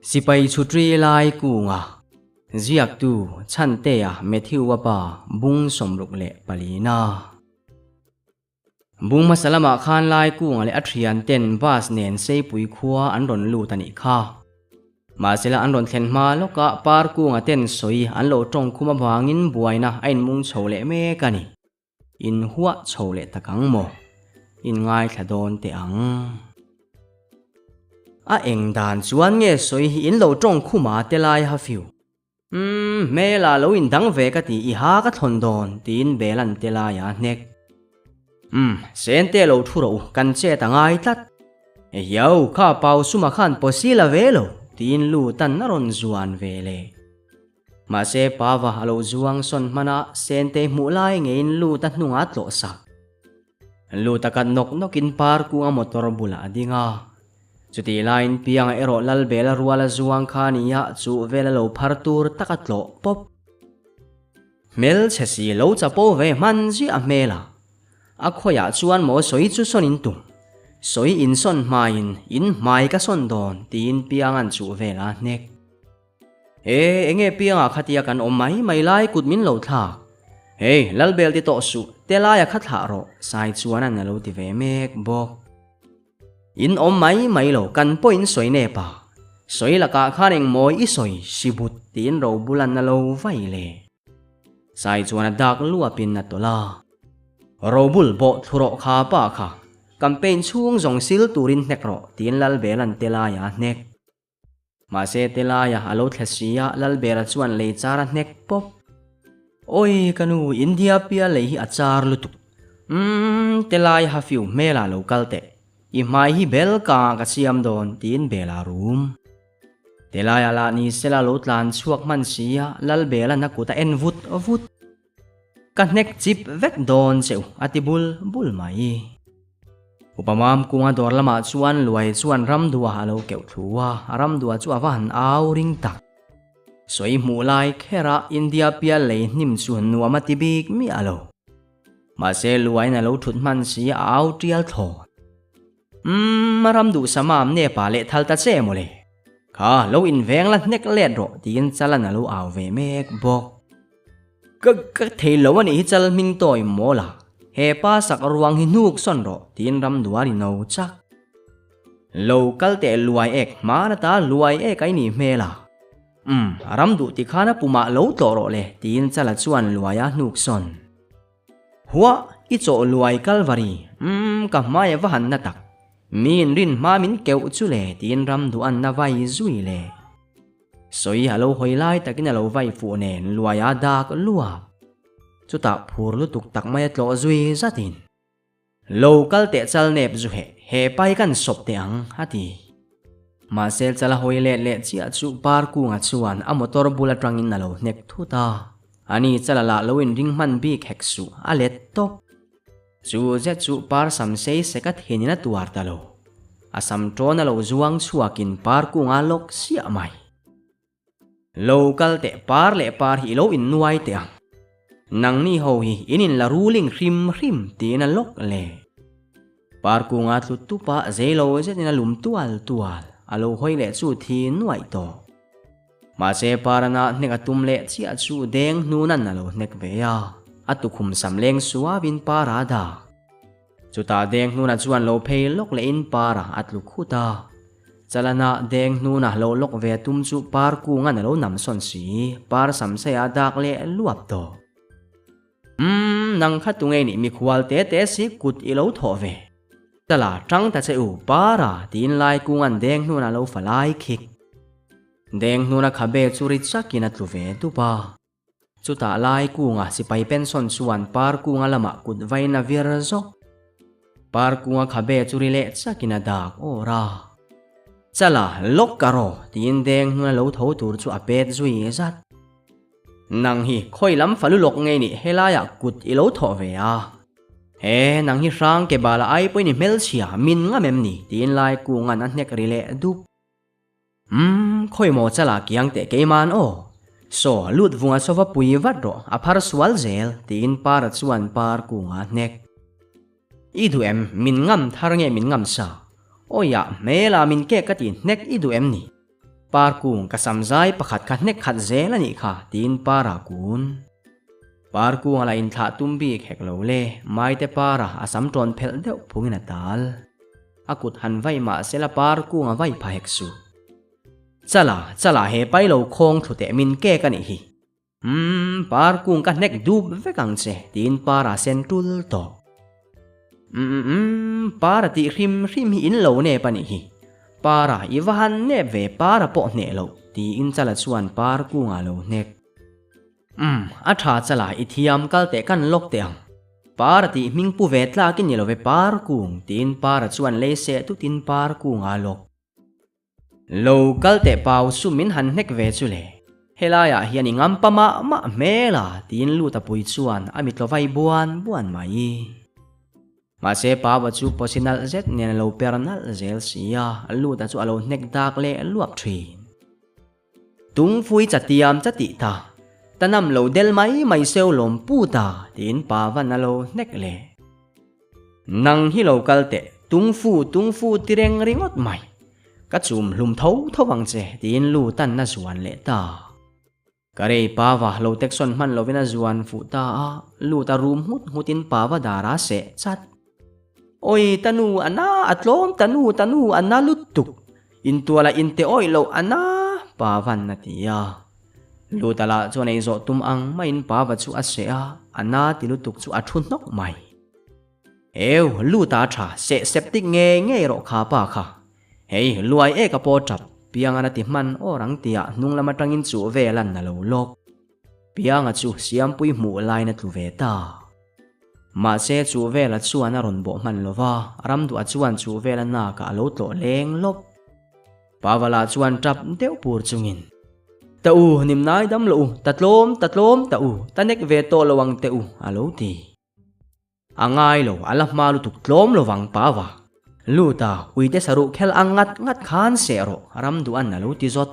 Sipai chutri lai kunga ziak tu chante a methiu apa bung somruk le palina bung masalama khan lai kunga le athrian ten bas nen sei pui khua an ron lu tani kha ma sela an ron thlen ma loka par kunga ten soi an lo tong khuma bangin buaina ain mung chole me kani in huwa chole takang mo in ngai thadon te ang a eng dan chuan nge soi hi in lo tong khuma te lai ha fiu me la lo in dang ve ka ti I ha ka thon don tin belan te la ya nek sen te lo thu ro kan che ta ngai tat e yau kha pau suma khan posila ve lo tin lu tan na ron zuan ve le ma se pa wa halo zuang son mana sen te mu lai nge in lu ta hnunga tlo sa lu ta kan nok nokin par ku a motor bula dinga chuti line piang ero lal bela ruala zuang khania chu vela lo phartur takatlo pop mel chesi lo chapo ve man ji a mela a khoya chuan mo soi chu sonin tum soi in son main in mai ka son don tin piang an chu vela nek enge piang a khatia kan omai mai lai kut min lo tha lal bel ti to su te la ya khatha ro sai chuan an lo ti ve mek bok in mai lo kan point soi ne pa soi la ka khaneng moi I soi sibut tin ro bulan na lo vai le sai chuan dak lua pin na tola ro bul bo thuro kha pa kha campaign chung jong sil turin nek ro tin lal belan tela ya nek ma se tela ya alo thlesia lal bera chuan le chara nek pop oi kanu India pia le hi achar lutu tela ya fiu mela local te I mai hi bel ka siam don tin bela room telaya la ni sela lo tlan chuak man sia lal bela na kuta en vut kan nek chip vek don cheu atibul bul mai upamam kunga dor lama chuan luai chuan ramdua halo keu thua ramdua chu awan au ring tak soi mu lai khera India pia le nim chuan nuama tibik mi alo ma se luai na lo thut man sia au trial tho maram du samam ne pa le thalta che mole kha lo in veng la nek let ro tin chalan alo aw ve mek bok ka thei lo ani chal ming toy mola he pa sak ruang hi nuk son ro tin ram duari no chak local te luai ek mana ta luai ek ai ni mela ram du ti khana puma lo to ro le tin chala chuan luaya nuk son huwa I cho luai kalvari ka mai wa han na tak min rin ma min keu chu le tin ram du an na vai zui le soi halo hoi lai takin alo vai fu nen luaya dak lua chu ta phur lu tuk tak mai tlo zui zatin local te chal nep zu he pai kan sop te ang hati ma sel chala hoi le chia chu par ku nga chuan a motor bula trangin nalo nek thuta ani chala la loin ring man bi khek su a let top chu je chu par sam sei sekat henina tuar talo asam tron alo zuang chuakin par ku nga lok sia mai local te par le par hi lo in nuai te ang nang ni ho hi inin la ruling hrim tin a lok le par ku nga tlu tu pa zelo je tin lum tual alo hoi le chu thi nuai to ma se parana nek atum le chia chu deng nunan alo nek ve ya atu khum samleng suawin parada chuta deng nuna chuan lo phei lok le in para atlu khuta chalana deng nuna lo lok ve tum chu par ku nga lo nam son si par sam se adak le luap to nang khatunge ni mi khwal te si kut I lo tho ve tala tang ta che u para tin lai ku ngan deng nuna lo falai khik deng nuna khabe churi chakina tlu ve tu pa chuta lai ku nga sipai pension chuan par ku nga lama kut vaina vir zo par ku nga khabe churi le chakina dak ora chala lok karo tin deng nuna lo tho tur chu apet zui zat nang hi khoi lam falu lok nge ni helaya kut I lo tho ve a nang hi rang ke bala ai poi ni mel chia min nga mem ni tin lai ku nga na nek rile dup khoi mo chala kiang te ke man o so lut vunga sova pui vat ro aphar swal zel tin par chuan par ku nga nek idu em min ngam thar nge min ngam sa oya mela min ke katin nek idu em ni par kung kasamzai pakhat khat nek khat zel ani kha tin para kun par kung ala in tha tumbi khek lo le mai te para asam tron phel deuh phungin atal akut han vai ma sela par kung avai pha hek su chala he pai lo khong thute min ke kan hi par kung ka nek dub vekang che tin para sentul to para ti hrim hi in lo ne pani hi para iwahan ne ve para po ne lo ti in chala chuan par kung a lo nek atha chala ithiam kalte kan lok teang para ti ming pu ve tla kin ni lo ve par kung tin para chuan le se tu tin par kung a lok lo kalte pau sumin han nek ve chu le helaya hian ingam pama ma mela tin lu ta pui chuan amit lo vai buan mai ma se pa wa chu personal jet ne lo pernal zel sia lu ta chu alo nek dak le luap thin tung fui chatiam chati ta tanam lo del mai seo lom pu ta tin pa van alo nek le nang hi lo kalte tung fu tireng ringot mai ka chum hlum tho wang che tin lu tan na zuan le ta kare pa wa lo tekson man lo vena zuan fu ta lu ta rum hutin pa wa dara se chat oi tanu ana atlom tanu ana lutuk intuala inte oi lo ana pa van na tia lu tala chu nei zo tum ang main pa wa chu ase a ana ti lutuk chu athun nok mai eu lu ta tha se septic nge ro kha pa kha hei luai e ka po chap piang ana ti man orang tia nung lama tangin chu velan na lo lok piang a chu siam pui mu lai na tu ve ta ma se chu vela chuan a ron bo man lova ram du a chuan chu vela na ka lo to leng lop pawala chuan trap deuh pur chungin ta u nim nai dam lo tatlom ta u tanek ve to lowang te u alo ti angai lo ala ma lu tuk tlom lowang pawa luta uite saru khel angat khan sero ram du an alo ti zot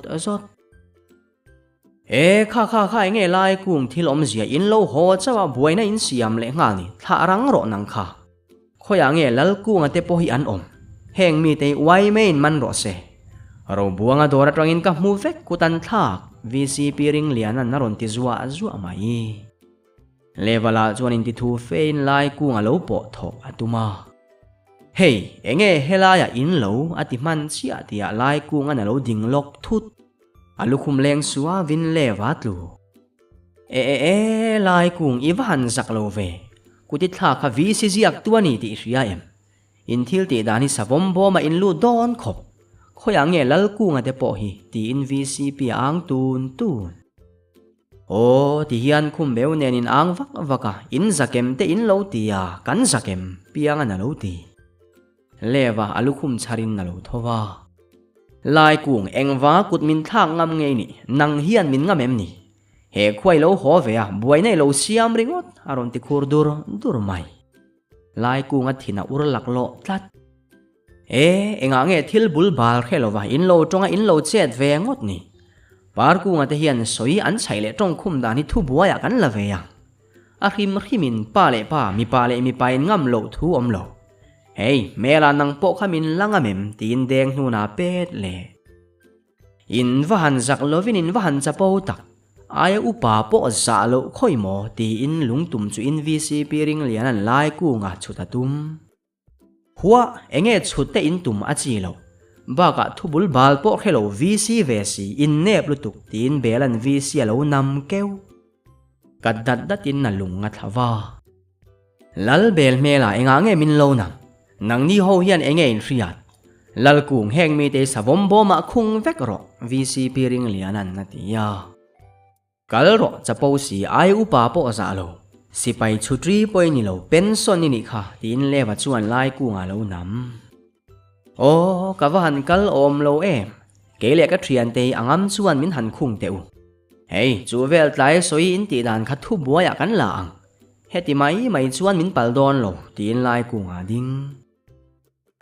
e kha nge lai kung thilom zia in lo ho chawa buaina in siam le nga ni tha rang ro nang kha khoya nge lal kung ate po hi an om heng mi te wai main man ro se ro buanga dora tangin ka mu vek kutan thak vcp ring lian an naron ti zuwa mai levala chuan ti thu fein lai kung alo po tho atuma hei enge helaya in lo ati man chia tia lai kung an alo ding lok thut alukhum leng suwa vin le watlu e lai kung iwan zak lo ve kuti thla kha vcc ak tuani ti ria em in thil ti dani savom bo ma in lu don khop khoya nge lal kung ate po hi ti in vcp ang tun o ti hian khum beu nen in ang vaka in zakem te in lo tia kan zakem piang an lo ti lewa alukhum charin na lo thowa lai kung engwa kut min thak ngam nge ni nang hian min ngam em ni he khwai lo ho ve a buai nei lo siam ringot aron ti khur dur mai lai kung a thina ur lak lo tlat enga nge thil bul bal khelowa in lo tonga in lo chet ve ngot ni par kung ate hian soi an chaile tong khum da ni thu buaya kan la ve ya a hrimin pa le pa mi pa in ngam lo thu om lo hei mela nang po khamin langamem tin deng nu na pet le in vahan zak lovin in vahan chapo tak aya upa po za lo khoi mo ti in lungtum chu in vcp ring lian an lai ku nga chutatum huwa enge chute in tum achi lo baka thubul bal po khelo vc vesi in nep lutuk tin belan vc lo nam keu kadat in na lunga thawa lal bel mela enga nge min lo nam nang ni ho hian enge in riat lal kung heng mi te savom bo ma khung vek ro vcp ring lianan na tia kal ro chapo si ai upa po za lo sipai chutri poi ni lo pension ni kha tin lewa chuan lai ku nga lo nam o kawan kal om lo em kele ka thian te angam chuan min han khung te u hei chu vel tlai soi in ti dan kha thu buaya kan la ang heti mai chuan min pal don lo tin lai ku nga ding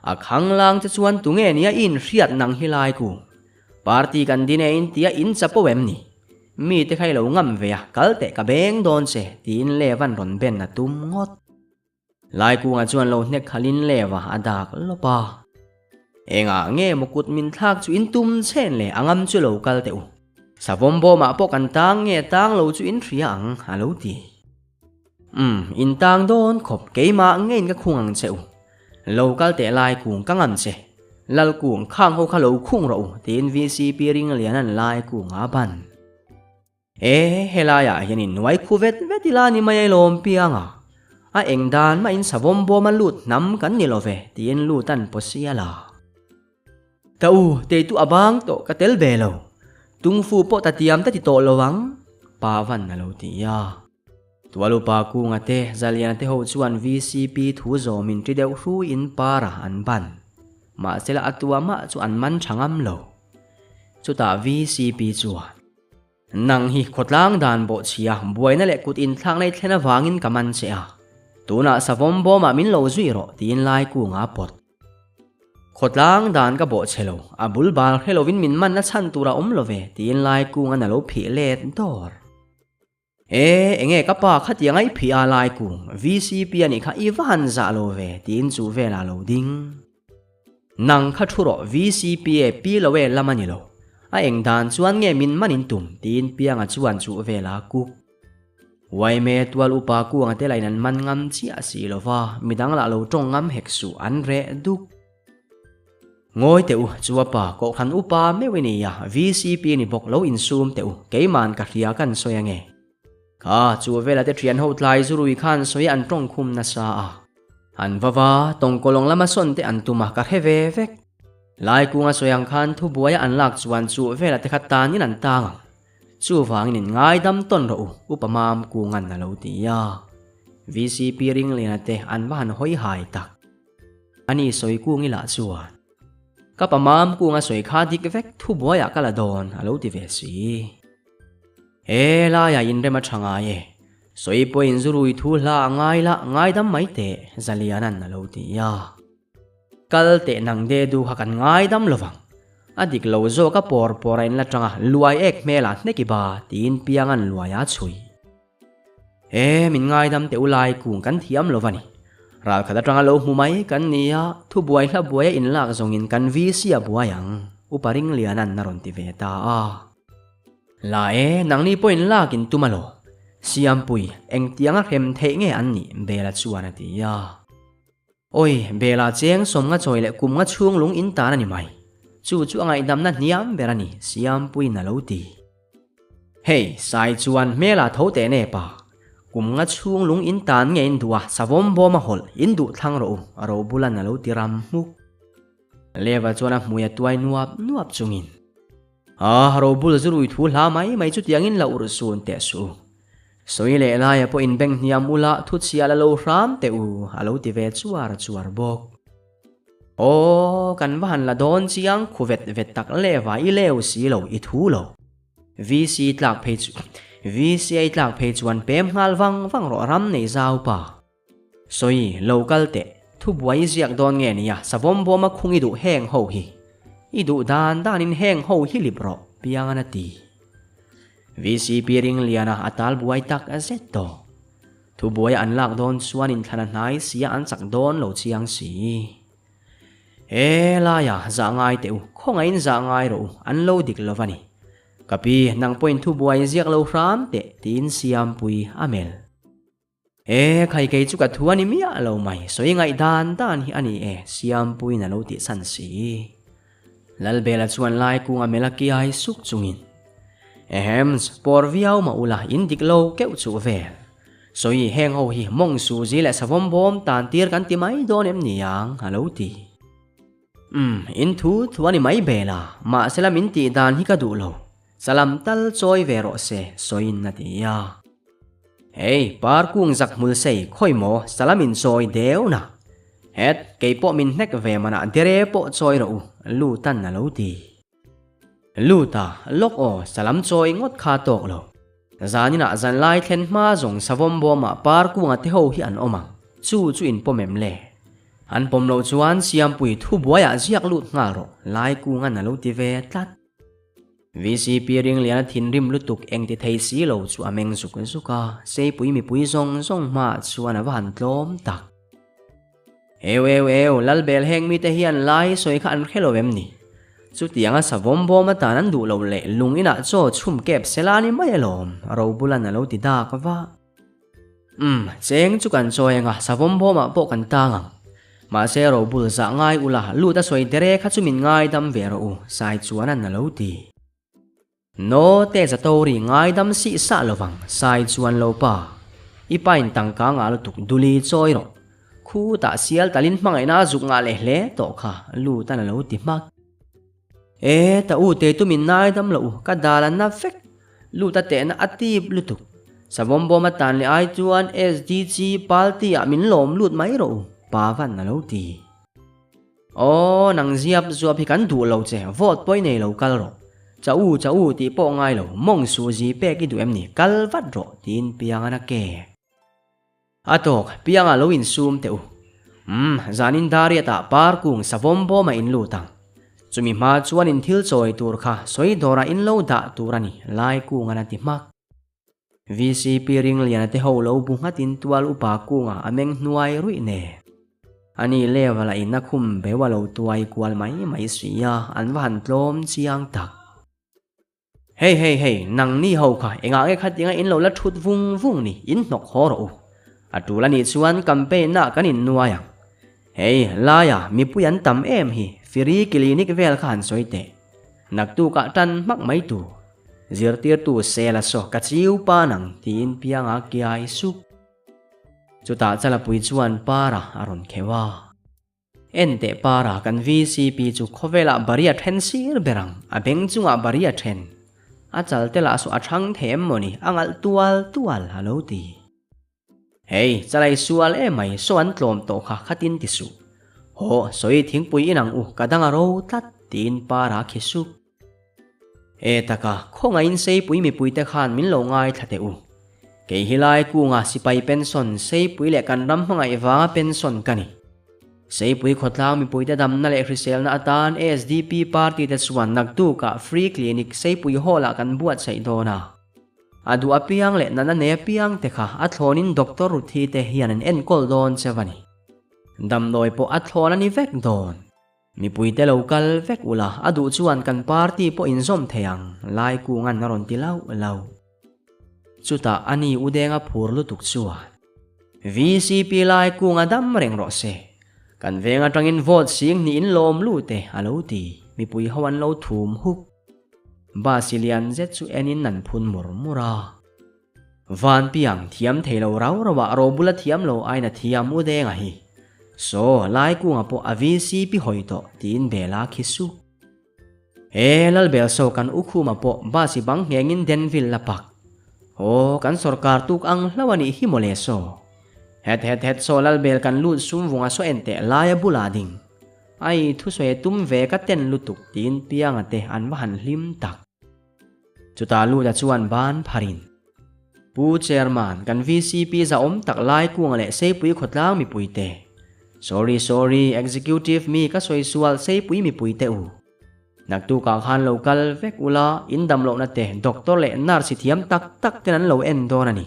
a khang lang te chuan tunge nia in riat nang hilai ku party kan dine in tia in chapo em ni mi te khai lo ngam ve a kalte ka beng don se tin lewan ron ben na tum ngot lai ku nga chuan lo nek khalin lewa adak lopa Enga nge mukut min thak chu in tum chen le angam chu local teu savom bo ma pok an tang nge tang lo chu in thriang alo ti in tang don khop keima ngein ka khungang cheu local te lai kung kangam che lal kung khang ho khalo khung ro tin VCP ring lianan lai kung aban helaya hianin nuai khuvet vetila ni mai lom pianga a engdan ma in savom bo man lut nam kan ni love tin lutan posiala tau te tu abang to katel belo tung fu po tatiam ta ti to lowang pawan na lo ti ya tualu pa ku nga te zalian te ho chuan VCP thu zo min tri deuh ru in para an ban ma sela atua ma chu an man thangam lo chu ta VCP chuan nang hi khotlang dan bo chia buaina le kut in thlang nei thlena wangin kaman che a tuna savom bo ma min lo zui ro tin lai ku nga pot khotlang dan ka bo chelo abul bal helovin min man na chan tura love tin lai ku nga na lo phi let dor enge ka pa khatiang ai phi a lai ku VCP ani kha iwan za lo ve tin chu ve la lo ding nang kha thuro VCP e pi lo we lamani lo a eng dan chuan nge min manin tum tin pianga chuan chu ve la ku wai me tual upa ku ang te lainan man ngam chi a si lova midang la lo tong ngam hek su an re duk ngoi teu chuwa pa ko khan upa me weni ya VCP ni bok lo in sum teu keiman ka hria kan soyange ka chu vela te thian ho tlai zurui khan soya an tong khum na sa a an wawa tong kolong lama son te an tuma ka heve vek lai ku nga soyang khan thu buaya an lak chuan chu vela te khatan in an tang chu wangin ngai dam ton ro upamam ku ngan na lo ti ya VCP ring lena te an wan hoi hai tak ani soi ku ngi la chuan kapamam ku nga soi kha dik vek thu buaya kala don alo ti ve si la ya in rema thanga ye soi po in zurui thu la ngai dam mai te zalianan na lo ti ya kal te nang de du hakan ngai dam lowang adik lo zo ka por in la tanga luai ek mela neki ba tin piangan luaya chui min ngai dam te ulai kung kan thiam lovani ral khada tanga lo humai kan nia thu buai hla buai in lak zongin kan VC a buayang uparing lianan naron ti ve ta a la nang ni point lakin tumalo siampui eng tianga hem the nge an ni bela chuana ti ya oi bela cheng som nga choi le kum nga chung lung in ta na ni mai chu angai dam na niam berani siampui na lo ti hey sai chuan mela tho te ne pa kum nga chung lung in tan nge in duwa savom bo ma hol in du thang ro aro bulan na lo ti ram mu lewa chuana muya tuai nuap chungin ro bul zurui thu hla mai chu tiangin la ur sun te su soi le la ya po in beng niam ula thu chia la lo ram te u alo ti ve chuar bok kan van la don chiang khuvet vet tak lewa I leu si lo I thu lo VC tlak page VCA tlak page 1 pem ngal wang ro ram nei zau pa soi local te thu buai ziak don nge nia savom bo ma khungi du heng ho hi idu dan in heng ho hi libro piangana ti VCP ring liana atal buai tak azetto thu buai an lak don suan in thana nai sia an chak don lo chiang si la ya za ngai teu khonga in za ngai ro an lo dik lovani kapi nang point thu buai ziak lo ram te tin siam pui amel khai kei chu ka thuani mi a lo mai soi ngai dan hi ani siam pui na lo ti san si lalbela chuan lai kunga melaki ai suk chungin por viau ma ula indik lo keu chu vel soi heng ho hi mong su ji le savom bom tan tir kan ti mai don em niang halo ti in thuani mai bela ma selam in ti dan hi ka du lo salam tal choi vero se soin na ti ya hey par kung zak mul sei khoi mo salamin choi deu na het kei po min nek ve mana dere po choi ro lu tan na lo ti lu ta lok o salam choi ngot kha tok lo zanina zan lai thlen ma zong savom bo ma par ku nga te ho hi an omang chu in pomem le an pom lo chuan siam pui thu buaya ziak lut nga ro lai ku nga na lo ti ve tlat VCP ring lian thin rim lutuk eng ti thei si lo chu ameng zuka sei pui mi pui zong ma chuan a van tlom tak Eo lal bel heng mi te hian lai soi kha an khelo em ni chu tianga savom bom atan an du lo le lungina cho chum kep selani mai alom ro bulan alo ti da ka wa cheng chu kan choenga savom bom a po kan tanga ma se ro bul za ngai ula lu ta soi tere kha chu min ngai dam ve ro sai chuan an alo ti no te za to ri ngai dam si sa lowang sai chuan lo pa ipain tangka nga lu tuk duli choi ro khu ta sial talin mangai na zuk nga le hle to kha lu ta na lo ti mak ta u te tu min nai dam lo ka dalan na fek lu ta te na atip lu tuk savom bom atan le ai chuan SDG party a min lom lut mai ro pa van na lo ti nang ziap zuap hi kan du lo che vote poi nei lo kal ro cha u ti po ngai lo mong su ji pe ki du em ni kal vat ro tin piang ana ke atok piang a lo in sum te u zanin daria ta par kung savom bom ma in lu tang chumi ma chuan in thil choi tur kha soi dora in lo da turani lai kung ana ti mak VCP ring lian te ho lo bu ngatin tual upa kunga ameng nuai rui ne ani lewa in na khum be wa lo tuai kwal mai sia an van tlom chiang tak hey nang ni ho kha enga nge khatinga in lo la thut vung ni in nok ho ro atula ni chuan campaign na kanin nuaya la ya mi puyan tam em hi free clinic vel khan soite naktu ka tan mak mai tu zirtir tu sela so ka chiu pa nang tin pianga kiai su chuta chala pui chuan para aron khewa ente para kan VCP chu khovela baria then sir berang abeng chunga baria then achal tela so athang them moni angal tual halo ti chalai sual e mai so an tlom to kha khatin ti su ho soi thing pui inang u kadanga ro tat tin para khisu taka khonga in sei pui mi pui te khan min lo ngai thate u ke hilai ku nga sipai pension sei pui le kan ram hangai wa pension kani sei pui khotlang mi pui te dam na le hrisel na atan SDP party te chuan nak tu ka free clinic sei pui hola kan buat sei dona adu apiang le nana ne piang te kha athlonin doctor ruthi te hian en kol don chewani dam noi po athlon ani vek don mi pui te local vek ula adu chuan kan party po in zom theyang lai ku ngan naron ti lau chuta ani udenga phur lu tuk chuan VCP lai ku nga dam reng ro se kan venga tangin vote sing ni in lom lu te alo ti mi pui hawan lo thum hup Basilian zet chu enin nan phun murmura van piang thiam theilo rawa ro bula thiam lo aina thiam udenga hi so lai ku nga po a VCP hoito tin bela khisu lal bel so kan ukhuma po basi bang hengin denville lapak kan sarkar tuk ang lawani himole so het so lal bel kan lut sum wunga so ente laya bulading ai thu soe tum ve ka ten lutuk tin pianga te an wahan hlim tak chuta lu da chuan ban pharin pu chairman kan VCP za om tak lai ku nga le sei pui khotlang mi pui te sorry executive mi ka soi sual sei pui mi pui te u naktu ka khan local vek ula indam lo na te doctor le nurse thiam tak tenan lo en don ani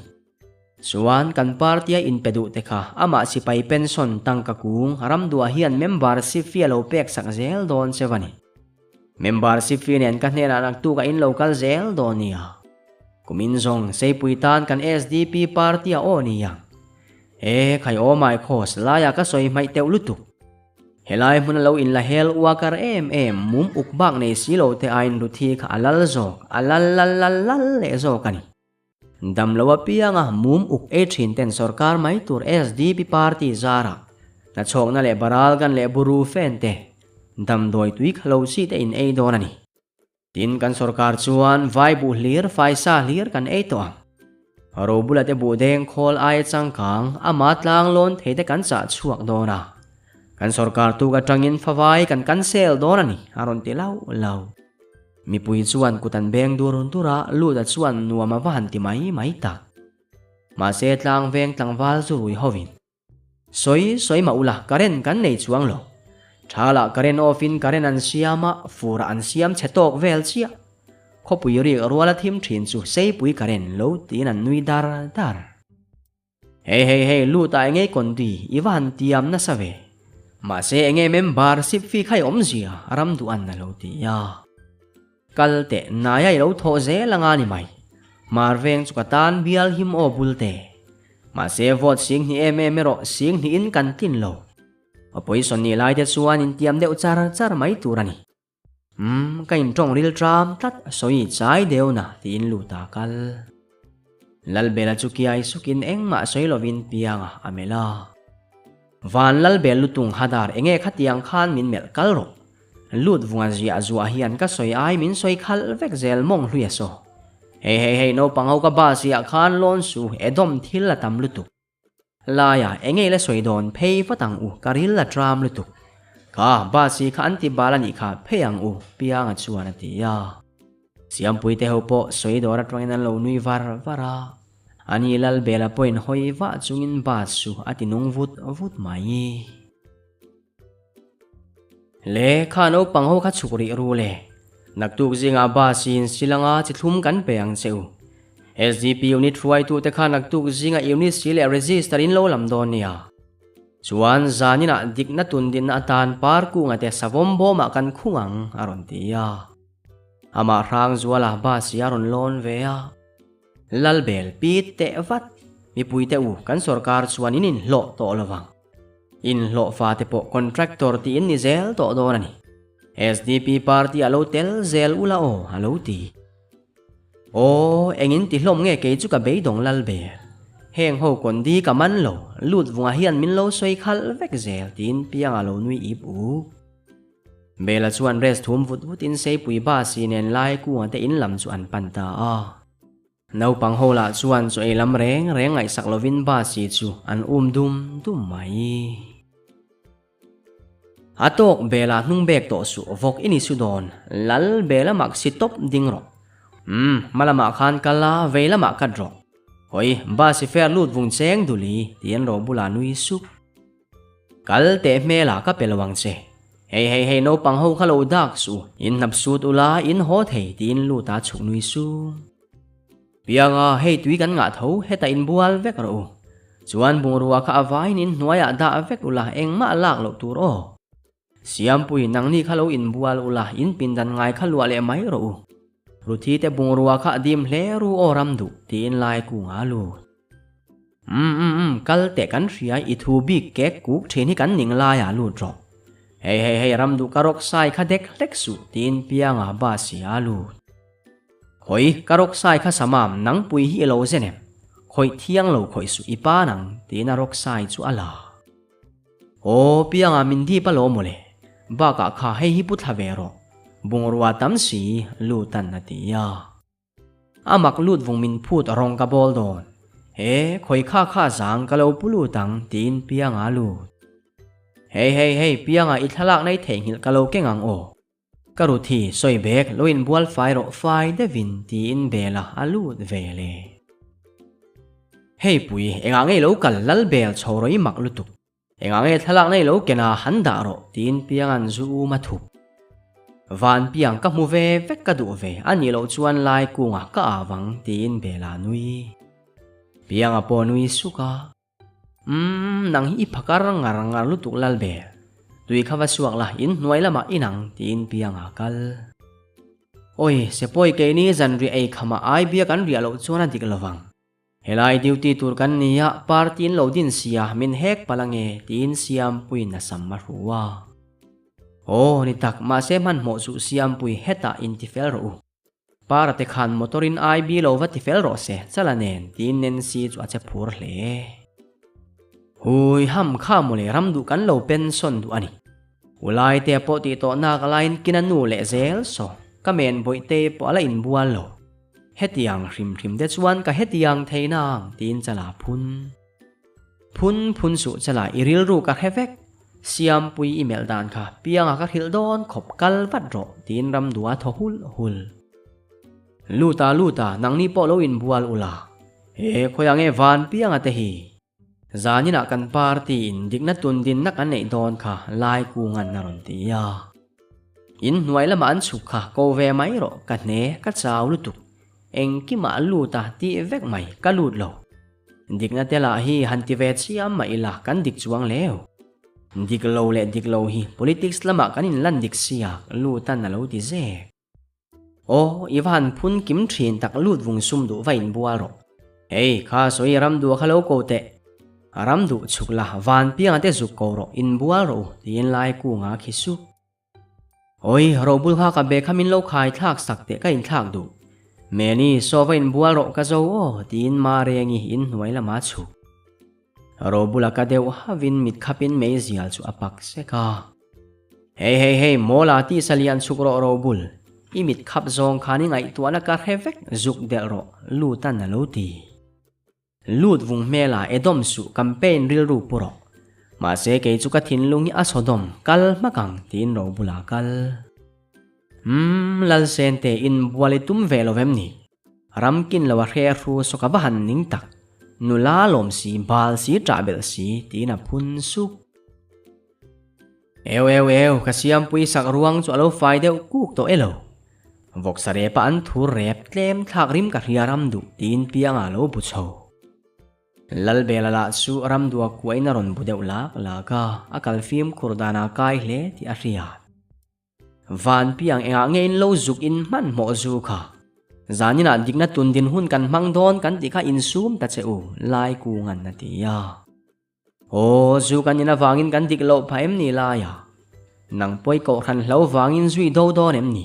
suan kan partia in pedu te kha ama sipai pension tangka kung haram dua hian membership fee lo pek sak zel don chewani membership fee nen ka hne na naktu ka in local zel don nia kumin zong sei pui tan kan SDP partia onia khai o mai khos laya ka soi mai teu lutuk helai mun lo in la hel wakar mum ukbak nei silo te ain ruthi kha alal zok alal le zokani dam lo pianga mum uk e thin ten sarkar mai tur SDP party zara na chok na le baral gan le buru fente dam doi tuik lo si te in e donani tin kan sarkar chuan vai bu hlir faisa hlir kan e to ro bulate bu deng khol ai changkang ama tlang lon theite kan cha chuak dona kan sarkar tu ka tangin phawai kan cancel donani aron ti lau mi pui chuan kutan beng durun tura lu da chuan nuama van ti mai tak ma se tlang veng tlangwal chu rui hovin soi ma ula karen kan nei chuang lo thala karen ofin karen an siama fura an siam chetok vel chia khopui ri ruala thim thin chu sei pui karen lo tin an nui dar hey lu ta ngei kon di iwan tiam na save mà sẽ nghe membership phi khai gì à ram du an na lo ti ya kal te na ya lo tho ze la nga ni mai marveng chu katan bial him o bulte mà sẽ vote sing ni em ro sing ni in kan tin lo apoi son ni lai te suan in tiam deuh char mai turani kain trong ril tram tat soi chai deu na tin lu ta kal lal bela chu ki ai sukin eng ma soi lovin pianga amela van lal bel lutung hadar enge khatiang khan min mel kal ro lut vunga zia zua hian ka soi ai min soi khal vek zel mong hluya so hey no pangau ka ba sia khan lon su edom thil la tam lutuk la ya enge le soi don phei fatang u karil la tram lutuk ka ba si khan ti balani kha pheyang u pianga chuan ti ya siam puite hopo soi dora twangan lo nui vara ani lal bela point hoi wa chungin ba su atinung vut mai le khano pangho kha chukri ru le naktuk zinga ba sin silanga chithum kan peang cheu SGP unit ruai tu te kha naktuk zinga unit sil register in lo lam don nia chuan zanina dikna tundin atan par ku nga te savom bo ma kan khungang aron tia ama rang zuala ba siaron lon vea lalbel pit te vat mi puite u kan sarkar chuan in lo to lawang in lo fa te po contractor ti in ni zel to donani SDP party alo tel zel ula o alo ti o engin ti hlom nge ke chu ka beidong lalbel heng ho kon di ka man lo lut vunga hian min lo soi khal vek zel tin piang alo nui ipu bela chuan rest thum vutin sei pui ba sinen lai ku ate in lam chu an panta a nau pang hola chuan chu ei lam reng ngai sak lovin ba si chu an dum mai atok bela hnung bek to su vok ini su don lal bela mak si top ding ro malama khan kala veila ma kadro hoi ba si fer lut vung cheng duli tien ro bula nui su kal te mela ka pelwang che hey no pang ho khalo dak su in nap su ula in ho thei tin lu ta chuk nui su pianga hey tui kan nga tho heta in bual vek ro chuan bungrua kha avain in nuaya da vek ula engma lak lo tur o siam pui nangni khalo in bual ula in pindan ngai khalwa le mai ro ruthi te bungrua kha dim hle ru oram du tin lai ku nga lu kal te kan ria I thu bi kek kuk theni kan ning la ya lu tro hey ram du karok sai kha dek lek su tin pianga ba sia lu khoi karok sai kha samam nang pui hi lo zenem khoi thiang lo khoi su ipa nang tin arok sai chu ala o pianga min di pa lo mole ba ka kha hei hi pu thavero bungrua tam si lu tan na ti ya amak lut vung min phut rong ka bol don he khoi kha zang ka lo pulu tang tin pianga lu hey pianga I thalak nei theng hil ka lo kengang o karuthi soi bek loin bual fai ro fai devin tin bela alut vele hey pui enga ngei lo kal lal bel choroi mak lutuk enga ngei thalak nei lo kena handa ro tin piangan zu ma thup van piang ka mu ve vek ka du ve ani lo chuan lai kunga ka awang tin bela nui pianga po nui suka nang hi phakar ngar lutuk lal bel tui khawa suak la in nuai lama inang tin pianga kal oi sepoi ke ni zanri ei khama ai bia kan ria lo chuan dik lawang helai duty tur kan nia partin lo din sia min hek palange tin siam pui na samma ruwa o ni tak ma se man mo su siam pui heta intifel ro para te khan motorin ai bi lo va tifel ro se chalanen tin nen si chu ache phur hle hui ham kha mole ram du kan lo pension du ani ulai te po ti to na ka line kinanu le zel so kamen boi te po ala in bual lo hetiang hrim de chuan ka hetiang theinang tin chala phun su chala iril ru ka hevek siam pui email dan kha pianga ka hil don khop kal vat ro tin ram dua tho hul luta nangni po lo in bual ula he khoyange van pianga te hi zanina kan party in dikna tundin na kan nei don kha lai ku ngan naron tia in nuai lama an chu kha ko ve mai ro ka ne ka chaw lutuk eng ki ma luta ti vek mai ka lut lo dikna tela hi hanti ve chiam mai la kan dik chuang leo Diklo le diklo hi politics lama kanin lan dik siak lutan na lo ti ze. O ivan phun kim thin tak lut vung sum du vain bua ro. Hey kha soi ram du khalo ko te. Ram du chukla van piang te zuk ko ro in bua ro tin lai ku nga khisu. Oi ro bul kha ka be khamin lo khai thak sak te ka in thak du. Meni so vain bua ro ka zo o tin ma rengi in hnuai lama chu. Ro bula ka deu havin mit khapin mei zial chu apak se ka. Hey mola ti salian chukro ro bul. Imit khap zong khani ngai tuana ka hevek zuk del ro lutan na lo ti. Lut vung mela edom su campaign ril ru puro. Ma se ke chu ka thin lungi asodom kal makang tin ro bula kal. Lal sente in bualitum velovem ni. Ramkin lawa khe ru so ka bahan ning tak. Nula lom si bal si trabel si tina phun suk. Ew kasiam pui sak ruang chu alo fai deu kuk to elo. Vok sare pa an thur rep tlem thak rim ka riaram du tin piang alo bucho. Lal bela la su ram du kuai na ron bu deu la ka akal film kurdana kai hle ti aria. Van piang enga ngein lo zuk in man mo zu kha. Zanina digna tundin hun kan mangdon kan tika insum ta cheu lai ku ngan na ti ya. O zu kan ina wangin kan diklo phaim ni la ya. Nang poi ko khan hlo wangin zui do do nem ni.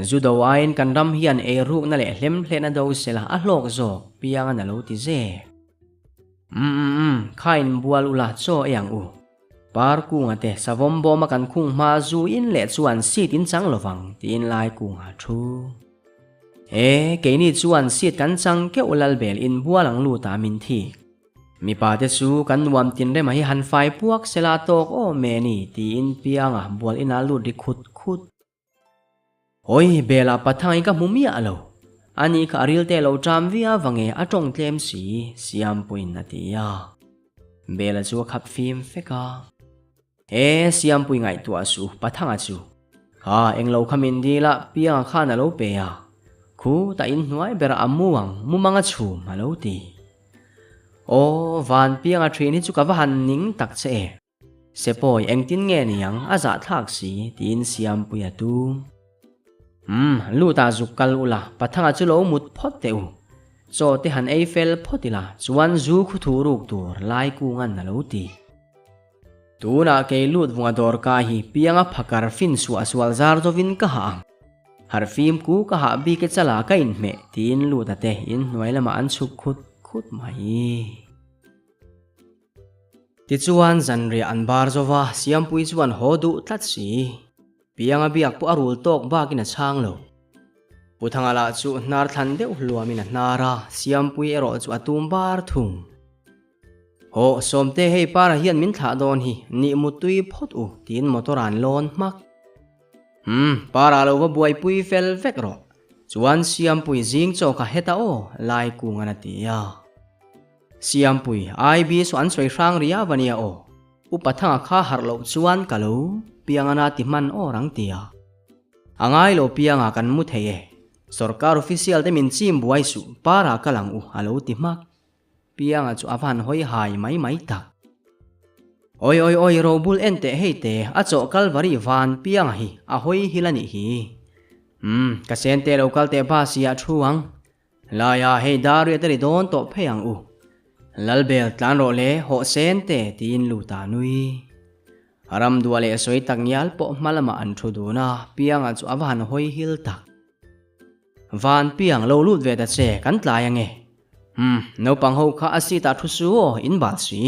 Zu do ain kan ram hian e ruk na le hlem hle na do sela a hlok zo piang na lo ti ze. Khain bual ula cho yang u. Par ku nga te savom bo ma kan khung ma zu in le chuan sit in chang lovang tin lai ku nga thu. Ke ni chuan sit kan chang ke ulal bel in bualang lu ta min thi. Mi pa te su kan nuam tin re ma hi han fai puak sela tok o me ni ti in pianga bual ina lu ri khut. Oi bela pathang ka mumia alo. Ani ka aril te lo tram via wange atong tlem si siam puin na ti ya. Bela chu khap phim feka. Siam pui ngai tua su pathanga chu. Kha englo khamin di la pianga kha na lo pe ya. Khu ta in hnuai bera amuang mumanga chu malo ti. O van pianga thrini chu ka van ning tak che. Sepoi engtin nge niang aza thak si tin siam pui atu. Lu ta zukal ula pathanga chu lo mut phot teu. So te han Eiffel photila chuan zu khu thu ruk tur lai ku ngan na lo ti. Tuna ke lut vunga dor ka hi pianga phakar fin su aswal zar dovin ka ha. Har phim ku ka ha bi ke chala ka in me tin lu ta te in hnuai lama an chuk khut mai. Ti chuan zanri an bar zowa siam pui chuan hodu tlat si. Pianga biak pu arul tok ba kina chang lo. Puthanga la chu nar than deuh luamina nara siam pui ero chu atum bar thung. Ho somte hei para hian min tha don hi ni mutui phot u tin motoran lon mak. Para lo wa buai pui fel vek ro. Chuan siam pui jing cho ka heta o lai ku ngana ti ya. Siam pui ai bi so an soi rang ria wania o. Upathanga kha harlo chuan kalo pianga na ti man o rang tia. Angai lo pianga kan mu theye. Sarkar official te min chim buai su para kalang u alo ti mak. Pianga chu avan hoi hai mai tak. Oi ro bul ente hei te a cho kalvari van pianga hi a hoi hilani hi. Ka sente local te ba sia thuang. La ya hei daru te ri don to pheyang u. Lalbel tlan ro le ho sente tin lu ta nui. Aram duale soi tangyal po malama an thuduna pianga chu avan hoi hil tak. Van piang lo lut ve ta che kan tlayang e. No pang ho kha asita thusu o in bal si.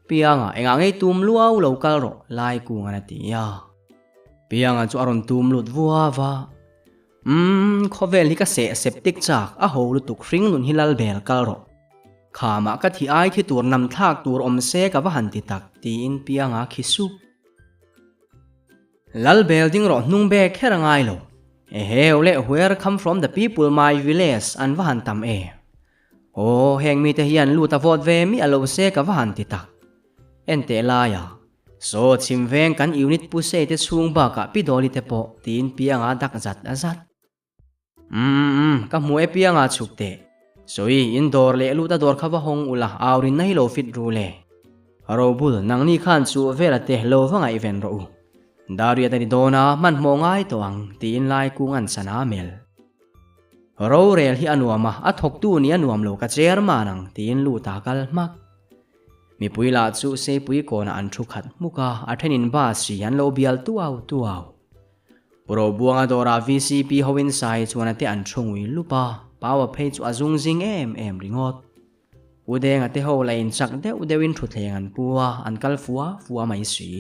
Pianga enga ngei tum luau local ro lai ku ngana ti ya. Pianga chu aron tum lut vua va. Khovel hi ka se septic chak a ho lutuk ring nun hilal bel kal ro. Khama ka thi ai thi tur nam thak tur om se ka va han ti tak ti in pianga khisu. Lal building ro nung be kherangai lo. Hele where come from the people my village an va han tam e. Heng mi te hian lu ta vot ve mi alo se ka va han ti tak. Ente la ya. So chim veng kan unit pu se te chung ba ka pi doli te po tin pianga dak zat azat. Ka mu e pianga chuk te. Soi indoor le lu ta dor khawa hong ula aurin nahi lo fit rule. Robul nang ni khan chu vela te lo wanga event ro daria tani dona man mo ngai toang tin lai kungan sana mel ro rel hi anuama athok tu ni anuam lo ka cher manang tin lu ta kal mak mi puila chu se pui ko na an thu khat muka athenin ba si an lo bial tuaw pro buanga dora VCP hoin sai chuan ate an thungui lupa pawa phei chu azung jing em ringot udeng ate ho lain chak de udewin thuthleng an puwa an kal fuwa mai si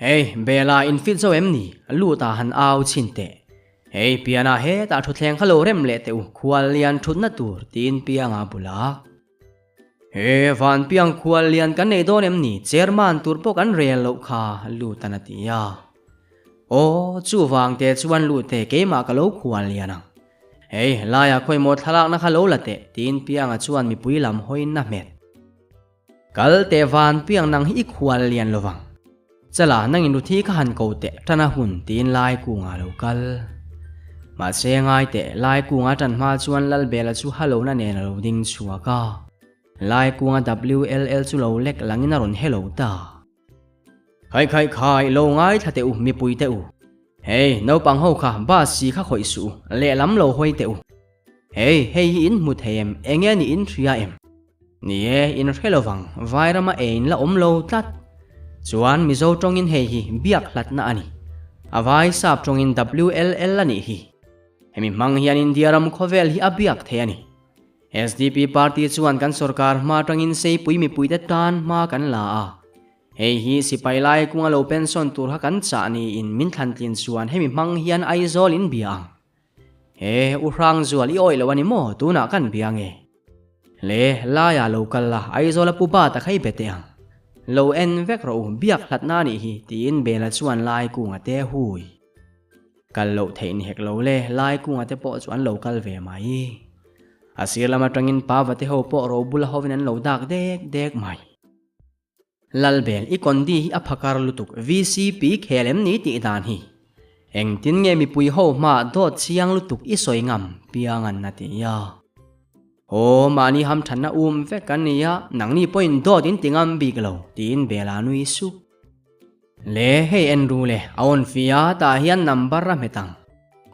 hey bela infit zo emni lu ta han aw chinte hey piana he ta thuthleng khalo rem le te u khwal lian thutna tur tin pianga bulak he van piang khwal lian kan nei don emni chairman tur pok an rel lo kha lu tanatia o chu wang te chuan lu te ke ma ka lo khwal liana hey laya khoi mo thalak na khalo late tin pianga chuan mi puilam hoin na met kal te van piang nang hi khwal lian lowang chala nang inu thi kha han ko te tana hun tin lai ku nga lo kal ma se ngai te lai ku nga tan ma chuan lal bela chu halo na ne lo ding chuaka lai ku nga WLL chu lo lek langin ron hello ta khai lo ngai thate u mi pui te u hey no pang ho kha ba si kha khoi su le lam lo hoi te u hey in mu them enge ni in thria em ni e in helowang vairama ein la om lo tlat chuan mi zo tong in hei hi biak hlat na ani avai sap tong in WLL ani hi hemi mang hian India ram khovel hi abiak the ani SDP party chuan kan sarkar ma tang in sei pui mi pui te tan ma kan la a hei hi sipai lai kunga lo pension tur ha kan cha ni in min than tlin chuan hemi mang hian aizol in biang he u rang zual i oi lo ani mo tuna kan biang e le la ya local la aizol pu ba ta khai beteang lo en vek ro biak hlat na ni hi tin bela chuan lai kunga te hui kal lo thein hek lo le lai kunga te po chuan local ve mai asir lama tangin pa wate ho po ro bul hovin an lo dak dek mai lalbel i kondi hi aphakar lutuk VCP khelem ni ti dan hi eng tin nge mi pui ho ma dot chiang lutuk i soingam piangan na ti ya o mani ham thanna ve kan ya nang ni point dot in tingam big lo tin bela nui su le hey en ru le aon fia ta hian number ra metang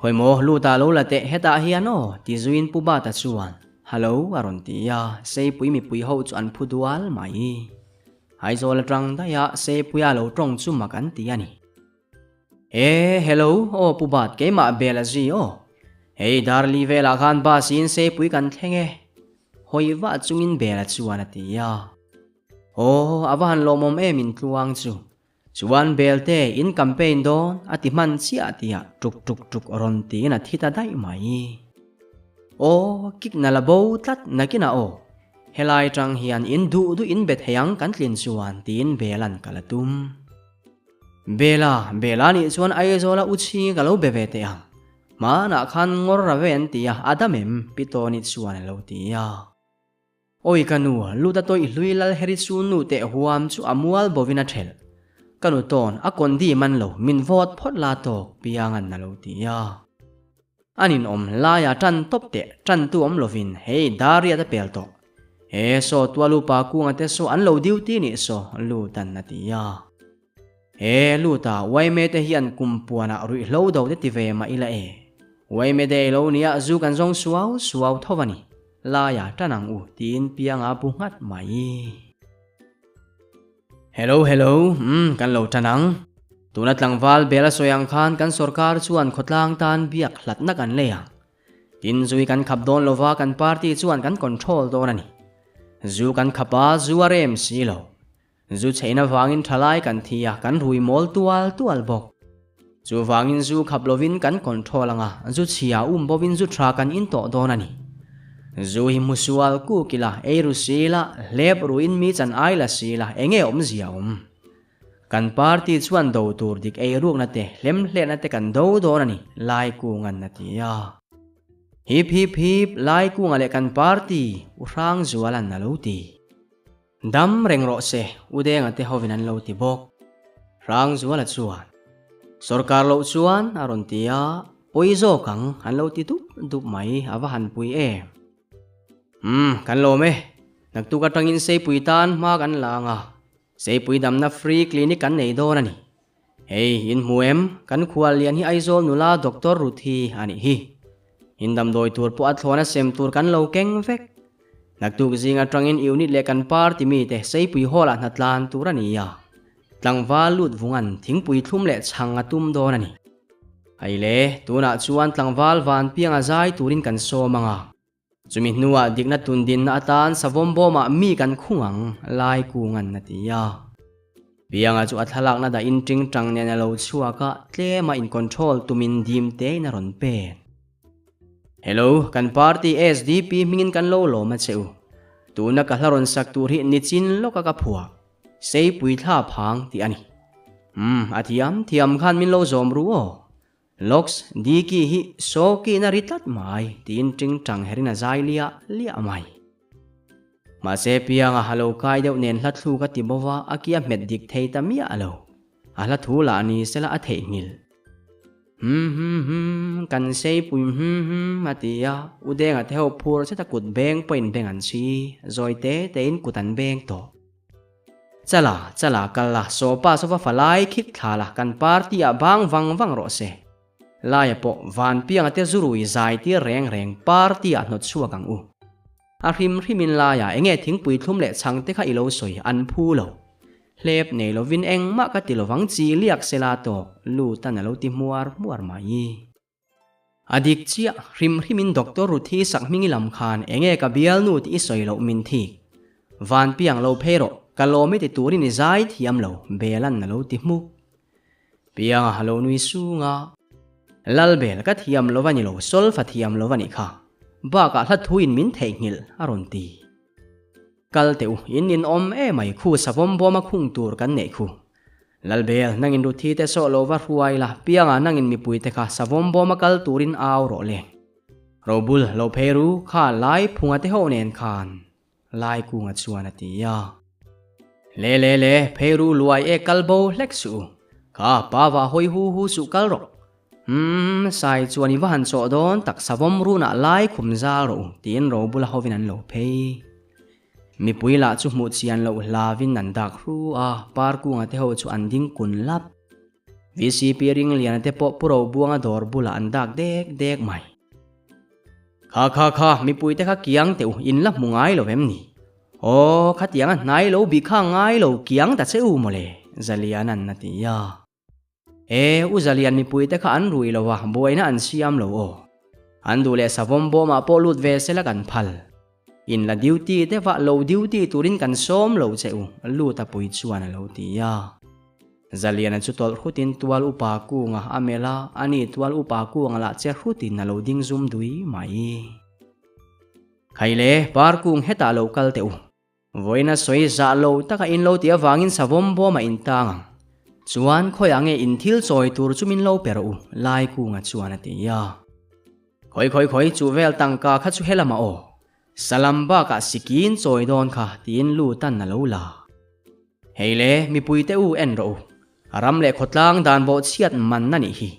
hoi mo lu ta lo la te heta hian o ti zuin pu ba ta chuan hello aron ti ya sei pui mi pui ho chuan phudual mai hai zo la trăng ta ya se puya lo trong chu makan ti ani hello o pubat ke ma bela ji o hey darli vela khan ba sin se pui kan thenge hoi wa chungin bela chuan ti ya o awan lo mom min tluang chu chuan belte in campaign don ati man chia tia tuk ron ti na thita dai mai o kik na la bo tlat nakina o helai trăng hian in du in bet hayang kan tlin chuan tin belan kalatum bela ni chuan aizola uchi galo beve te ang ma na khan ngor raven tia adamem pitoni chuan lo tia oi kanu luta toi luilal heri chu nu te huam chu amual bovina thel kanu ton akon di man lo min vot phot la tok piangan na lo tia anin om la ya tan top te tan tu om lovin hei daria ta pel to so tualu pa ku ngate so an lo duty ni so lu tan na tia lu ta wai me te hian kumpuana rui lo do te ti ve ma ila wai me de lo nia zu kan jong suaw thowani la ya tanang u tin pianga pu ngat mai hello kan lo tanang tuna tlangwal bela soyang khan kan sarkar chuan khotlang tan biak hlat na kan leya tin zui kan khap don lova kan party chuan kan control don ani zu kan khapa zuarem silo zu cheina wangin thalai kan thia kan rui mol tual bok zu wangin zu khaplovin kan control anga zu chia bovin zu tra kan in to donani zu hi musual ku kila eru sila lep ruin mi chan aila sila enge zia kan party chuan do tur dik ruk na te hlem hle na te kan do donani lai ku ngan na tia hip lai ku ngale kan party urang zualan na lo ti dam reng ro se udeng ate hovinan lo ti bok rang zuala chuan sarkar lo chuan aron tia poizo kang han lo ti dup mai awa han pui kan lo me nagtu ka tangin sei puitan ma kan la nga sei puidam na free clinic kan nei do na ni hey in muem kan khwal lian hi aizol nula doctor ruthi ani hi hindam doi tur pu athlona sem tur kan lo keng vek nagtu zinga tangin unit le kan par ti mi te sei pui hola natlan turani ya tlangwal lut vungan thingpui thlum le changa tum do na ni aile tuna chuan tlangwal van pianga zai turin kan so manga chumi nuwa dikna tundin na atan savombo ma mi kan khungang lai kungan na tiya pianga chu athalak na da intring tang ne na lo chuaka tle ma in control tumin dim te na ron pe hello kan party SDP mingin kan lo lo ma cheu tuna ka hlaron sak tur hi nichin loka ka phua sei pui tha phang ti ani thiam khan min lo zom ru o Lox diki hi soki na ritat mai tin tring tang herina zai lia mai ma se pianga halo kai deuh nen hlat thu ka ti bowa akia met dik thei tamia alo ala thu la ni sela a thei ngil kan sei pui matia udenga theo phur se ta kut beng point beng an si zoite tein kutan beng to chala kala sopa sofa falai khik thala kan party a bang wang ro se lai po van piang te zurui zai ti reng party a not chuwa kang u a hrimin la ya enge thingpui thlum le chang te kha ilo soi an phu lo hlep nei lo vin eng ma ka ti lo wang chi liak sela to lu tan lo ti muar mai adik chia hrimin doctor ruthi sakmingi lam khan enge ka bial nu ti soi lo min thi van piang lo phero kalomi ti turin zai thiam lo belan na lo ti mu piang halo nui sunga lalbel ka thiam lovani lo sol fa thiam lovani kha ba ka hla thuin min thei ngil aron ti kal teu in om e mai khu savom boma khung tur kan nei khu lalbel nangin ru thi te so lo wa ruai la pianga nangin mi pui te kha savom boma kal turin aw ro le robul lo pheru kha lai phunga te ho nen khan lai ku nga chuan ati ya le pheru luai e kalbo hleksu kha pawa hoi hu su kal ro sai chuan iwa han so don tak savom runa lai khumza ro tin ro bula hovin an lo phei mi puila chu mu chian lo lavin nan dak ru a par ku nga te ho chu an ding kun lap VCP ring lian te po puro buanga dor bula an dak dek mai kha mi pui te kha kiang te in la mungai lo vem ni o khatiang nai lo bi kha ngai lo kiang ta cheu mole zalian an na ti ya uzalian mi pui te kha an rui lo wa boina an siam lo o an du le savom bo ma po lut ve sela kan phal in la duty te wa lo duty turin kan som lo cheu lu ta pui chuan lo ti ya zalian chu tol khutin tual upa ku nga amela ani tual upa ku nga la che khutin na lo ding zum dui mai khaile par kung heta lo kal teu voina soi za lo taka in lo tia wangin savom bo ma in tang chuan khoi ange in thil choi tur chumin lo pero lai ku nga chuan ati ya khoi chu vel tangka kha chu helama o salamba ka sikin choi don kha tin lu tan na lo la heile mi pui te u en ro aram le khotlang dan bo chiat man na ni hi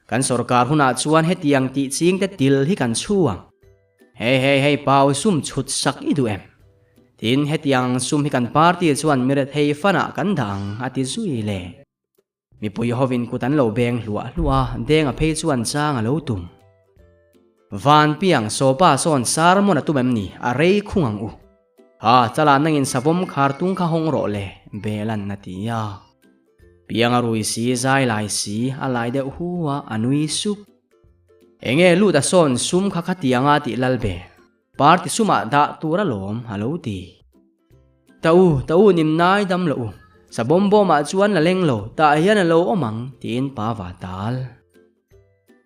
kan sarkar huna chuan hetiang ti ching te til hi kan chuang hey pau sum chut sak i du em tin hetiang sum hi kan party chuan mire thei fana kan dang ati zui le mi pui hovin kutan lo beng hlua denga phei chuan chang a lo tum van piang sopa son sarmon atumem ni a rei khungang u chala nangin savom khartung kha hong ro le belan na ti ya piang arui si zai lai si alai de huwa anui sup enge lu da son sum kha khatianga ti lalbe party suma da tura lom halo ti tau nim nai dam lo sa bombo ma chuan la leng lo ta hian lo omang tin pa wa tal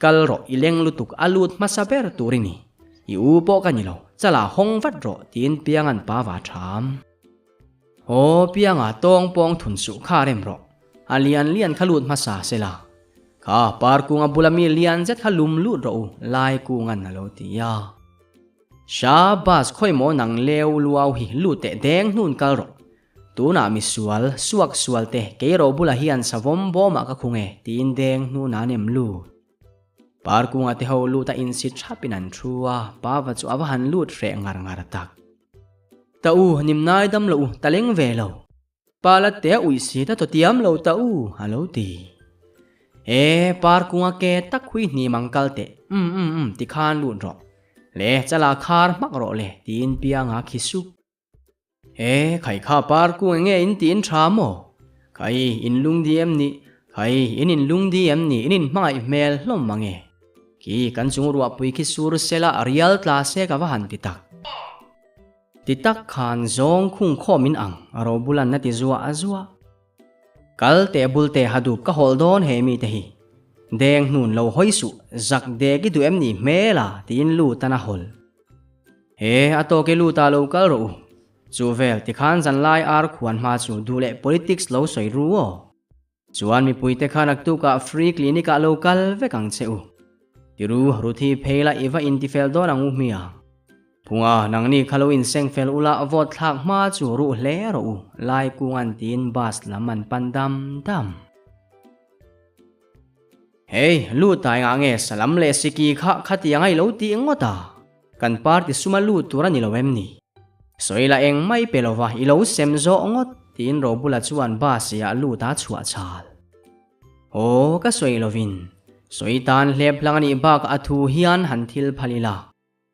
kal ro ileng lutuk alut masaber turini i upo kanilo chala hong vat ro tin piangan pa wa tham ho pianga tong pong thun su kha rem ro alian lian khalut masa sela kha par kunga bulami lian zet khalum lut ro lai kungan na lo ti ya shabas khoi mo nang leu luau hi lute deng nun kal ro tuna mi suak sual te keiro bula hian savom bo ma ka khunge tin deng nu na nem lu par kunga te ho lu ta in si thapin an thua pa wa chu awa han lut re ngar tak ta u nim nai dam lo ta leng ve lo pala te ui si ta to tiam lo ta u alo ti par kunga ke tak hui ni mangkal te ti khan lu ro le chala khar mak ro le tin pianga khisu khai kha par ku nge in tin tha mo khai in lung diem ni khai in lung diem ni in mai mel hlom mange ki kan chung ruwa pui khi sur sela arial tla se ka wa han titak khan zong khung kho min ang aro bulan na ti zuwa azwa kal te bul te hadu ka holdon he mi te hi deng nun lo hoi su zak de ki du em ni mela tin lu tana hol ato ke lu ta lo kal ro chu vel ti khan zan lai ar khuan ma chu du le politics lo soi ru o chuan mi pui te khanak tu ka free clinic a local ve kang cheu tiru ruthi phela iwa in ti fel don ang mia punga nangni khalo in seng fel ula vot thak ma chu ru hle ro lai kungan tin bas laman pandam dam lu tai nga nge salam le siki kha khati angai lo ti ngota kan party sumalu tura ni lowem ni soila eng mai pelova ilo semzo ngot tin ro bula chuan ba sia lu ta chua chal ka soilovin soitan hlep langani bak athu hian han thil phalila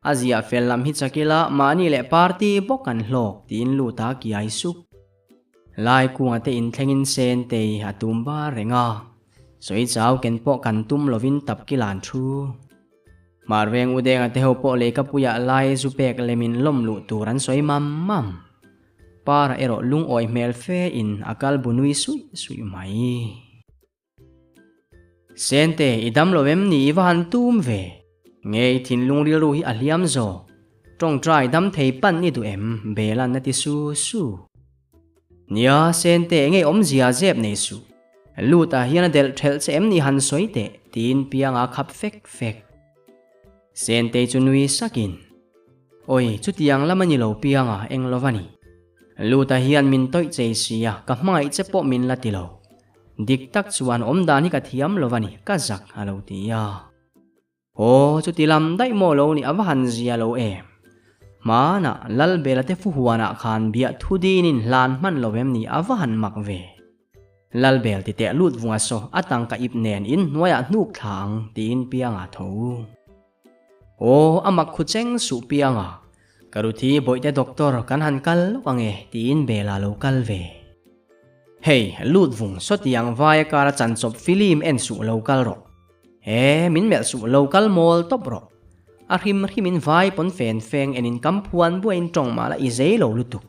azia fellam hi chakila mani le party bokan hlok tin lu ta ki ai su lai kunga te in thlengin sen te atumba renga soi chau ken po kan tum lovin tap kilan thu marweng udeng ate ho po le kapuya lai zu pek lemin lom lu turan soi mam para ero lung oi mel fe in akal bunui sui mai sente idam lovem ni van tum ve ngei thin lung ril ru hi aliam zo tong trai dam thei pan ni du em belan na ti su nia sente ngei om zia zep nei su lu ta hian del thel che em ni han soi te tin pianga khap fek sente chunui sakin oi chutiang lamani lo pianga eng lovani lu ta hian min toi chei sia ka mai che po min la ti lo dik tak chuan om dani ka thiam lovani ka zak alo ti ya chuti lam dai mo lo ni awan zia lo mana lal belate fu huana khan bia thudinin hlan man lovem ni awan mak ve lal bel ti te lut vunga so atang ka ip nen in noya nuk thang tin pianga tho amak khucheng su pianga karuthi boite doctor kan han kal wange tin bela local ve lut vung sotiang vai kara chanchop film en su local ro min mel su local mall top ro himin vai pon fen feng enin kampuan buain tong mala izei lo lutu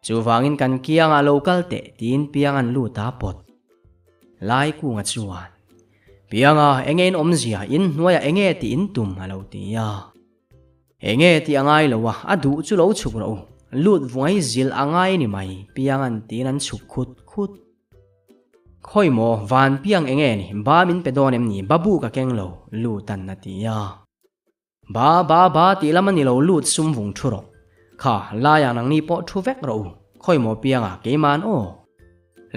chu wangin kan kianga local te tin piangan lu ta pot lai ku nga chuan pianga engen omzia in noya enge ti in tum halo ti ya enge ti angai lowa adu chu lo chuk ro lut vungai zil angai ni mai piangan tinan chuk khut khoi mo van piang enge ni ba min pedonem ni babu ka keng lo lu tan na ti ya ba ti lamani lo lut sum vung thuro kha la yang nang ni po thu vek ro khoi mo pianga ke man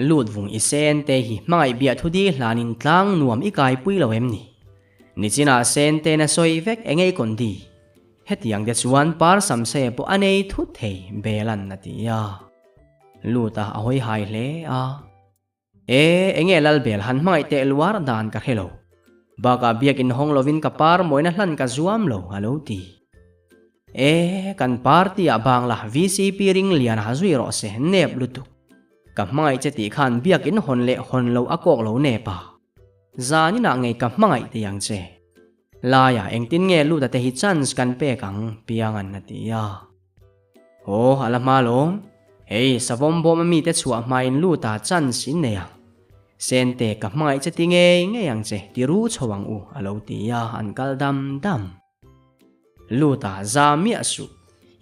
lut vung isen te hi mangai bia thudi hlanin tlang nuam ikai pui lowem ni china sen te na soi vek engei kondi hetiang de chuan par samse po anei thu thei belan na ti ya luta ahoi hai hle enge lal bel han mai te luar dan ka hello baga biakin hong lovin ka par moina hlan ka zuam lo halo ti kan party abang la VCP ring lian hazui ro se nep lutu ka mai cheti khan biakin hon lo akok lo ne pa zani na ngei ka mai te yang che la ya engtin nge lu ta te hi chance kan pe kang piangan na ti ya ala malom savom bom mi te chua mai lu ta chance in ne ya sente ka mai cheti nge yang che ti ru chawang u alo ti ya an kal dam lu ta za mi asu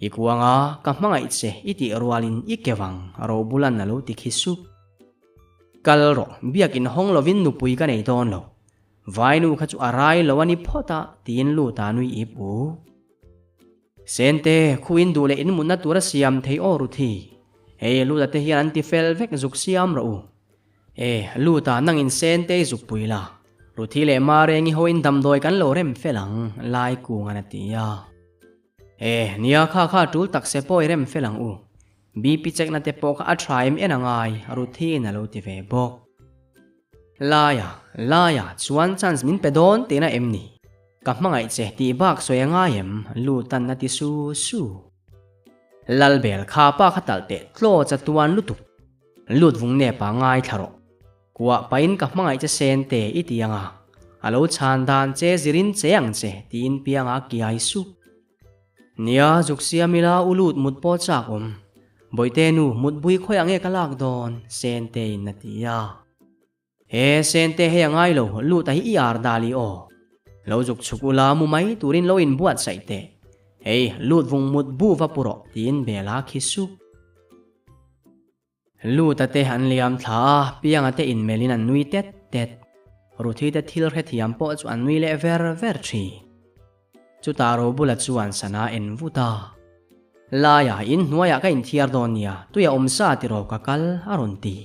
ikuanga ka mangai che iti rualin ikewang aro bulan na lo ti khisu kalro biakin hong lovin nu pui ka nei don lo vainu khachu arai lowani phota tin lu ta nui ipu sente khuin dule in munna tura siam thei oru thi lu ta te hian ti fel vek zuk siam ro lu ta nangin sente zuk puila ruthi le marengi hoin damdoi kan lo rem felang lai ku ngana ti ya nia kha tul tak se poi rem felang BP check na te po ka atraim enangai aruthi na lo ti ve bok laya chuan chance min pedon te na emni ka hmangai che ti bak soyanga em lu tan na ti su lalbel kha pa khatal te tlo cha tuan lutuk lut vung ne pa ngai tharo kwa pain ka hmangai che sen te itianga alo chan dan che zirin cheang che tin pianga kiai su nia juksia mila ulut mut po chak boite nu mut bui khoi ange kalak don sen te natia he sen te he ngai lo lu ta hi ar dali o lo juk chukula mu mai turin lo in buat sai te hey lut vung mut bu va puro tin bela khisu lu ta te han liam tha pianga te in melin an nui tet ruthi te thil khe thiam po chu an nui le ver thi chu taro bula chuan sana en vuta laya in nuaya ka in thiar donia tuya omsa ti ro ka kal aron ti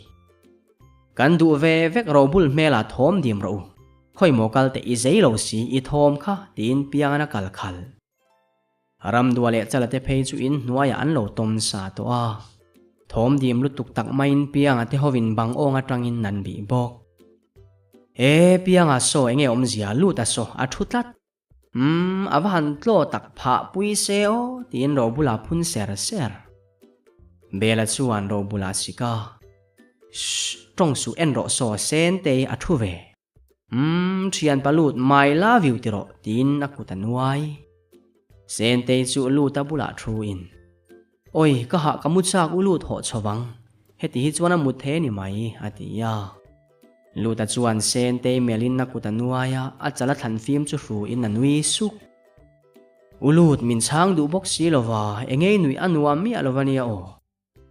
kan du ve vek ro bul mela thom dim ro khoi mokal te izei lo si I thom kha tin piang na kal khal ram duale chalate phei chu in nuaya an lo tom sa to a thom dim lu tuk tak main piang ate hovin bang ong atangin nan bi bok e piang a so enge omzia lu ta so a thutlat avan tlo tak pha pui seo tin ro bula phun ser bela chuan ro bula sika tong su en ro so sen te a thu ve thian palut my love you tiro tin akutanwai sen te chu lu ta bula thu in oi ka ha kamuchak ulut ho chawang heti hi chuan a mut the ni mai atia lu ta chuan sen te melin nakutanwaya a chala than phim chu ru in anui su ulut min chang du bok si lova engei nui anuam mi alovania o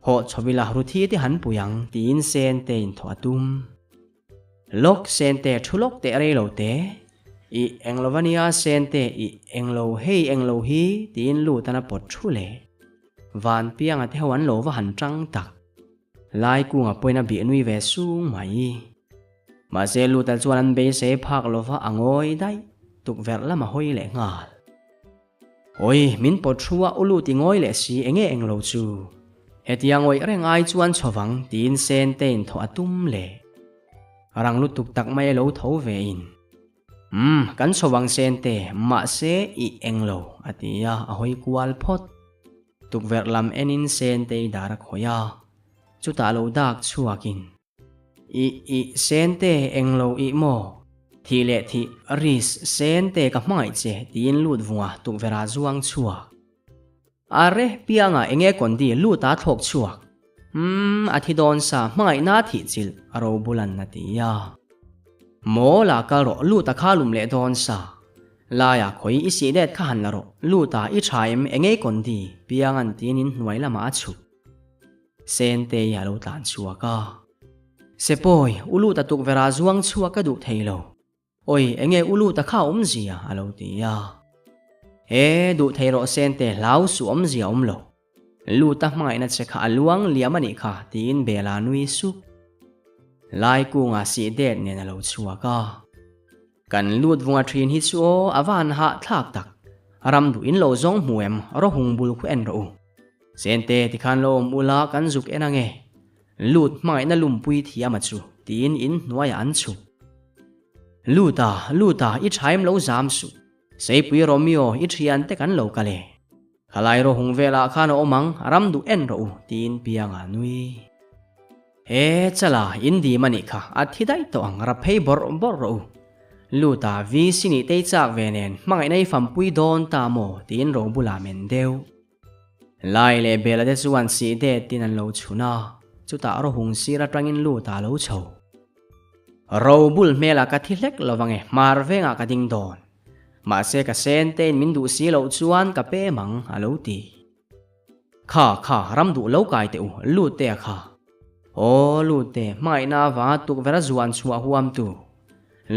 ho chobila ruthi ti han puyang tin sen te in tho atum lok sen te thulok te re lo te I englovania sen te I englo hi tin lu ta na pot thule van piang ate hawan lo wa han tang tak lai ku nga poina bi nui ve sung mai ma se lu ta chuan an be se phak lova angoi dai tuk ver lama hoi le ngal oi min pot thua ulu ti ngoi le si enge englo chu hetiang oi reng ai chuan chowang tin sen ten tho atum le rang lu tuk tak mai lo tho ve in kan chowang sen te ma se I englo atia a hoi kwal phot tuk ver lam enin sen te darak hoya chu ta lo dak chuakin I sen te englo I mo thi le thi ris sen te ka mai che tin lut vunga tuk vera zuang chua are pianga enge kondi lu ta thok chuak athi don sa mai na thi chil aro bulan na tia mo la ka ro lu ta khalum le don sa la ya khoi I si det kha han la ro lu ta I thaim enge kondi piangan tinin hnuai lama chu sen te ya lo tan chuaka sepoi ulu ta tuk vera zuang chua ka du theilo oi enge ulu ta kha zia alo tia e du theiro sen te lau su zia lo lu ta mai na che kha aluang liamani kha tin bela nui su lai ku nga si det ne na lo chua ka kan lut vunga thin hi chu awan ha thak tak ram du in lo zong muem ro hungbul khu en ro sen te ti khan lo mula kan juk enange lut mai na lumpui thiama chu tin in nuaya an chu luta I thaim lo zam su sei pui romeo I thian te kan lo kale khalai ro hungvela khan omang ram du en ro tin pianga nui he chala indi mani kha athidai to ang ra phei bor ro luta vi sini te chak venen mangai nei fam pui don ta mo tin ro bula men deu lai le bela de chuan si de tin an lo chuna chu ta ro hung sira tangin lu ta lo chho ro bul mela ka thilek lovange marvenga ka ding don ma se ka sen ten min du si lo chuan ka pe mang alo ti kha ram du lo kai te u lu te kha o lu te mai na wa tuk vera zuan chua huam tu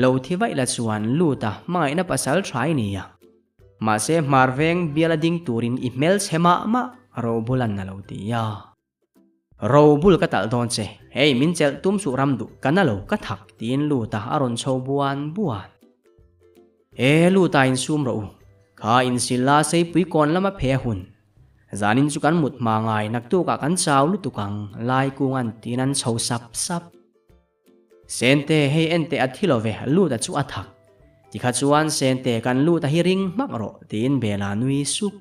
lo thi vai la chuan lu ta mai na pasal thai ni ya ma se marveng biala ding turin email chema ma ro bulan na lo ti ya ro bul ka tal don che hey min chel tum su ram du kanalo ka thak tin lu ta aron chho buan e lu ta in sum ro kha in sila sei pui kon lama phe hun zanin chu kan mut ma ngai nak tu ka kan chau lu tukang lai kungan tinan chho sap sap sente hei ente athilove lu da chu athak tikha chuan sente kan lu ta hiring mak ro tin bela nui sup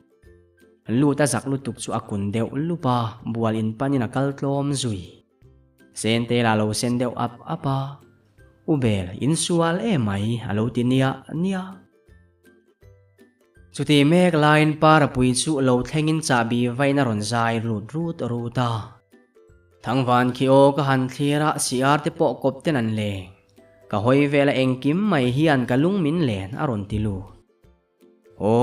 lu ta zak lu tuk chu akun deuh lupa bual in panin akal tlom zui sente la lo sen deuh ap apa ubel in sual e mai alo tinia nia chuti mek line para pui chu lo thlengin chabi vaina ron zai rut ruta thangwan khi o ka han thira siar te po kop ten an le ka hoi vela engkim mai hian ka lungmin len aron tilu o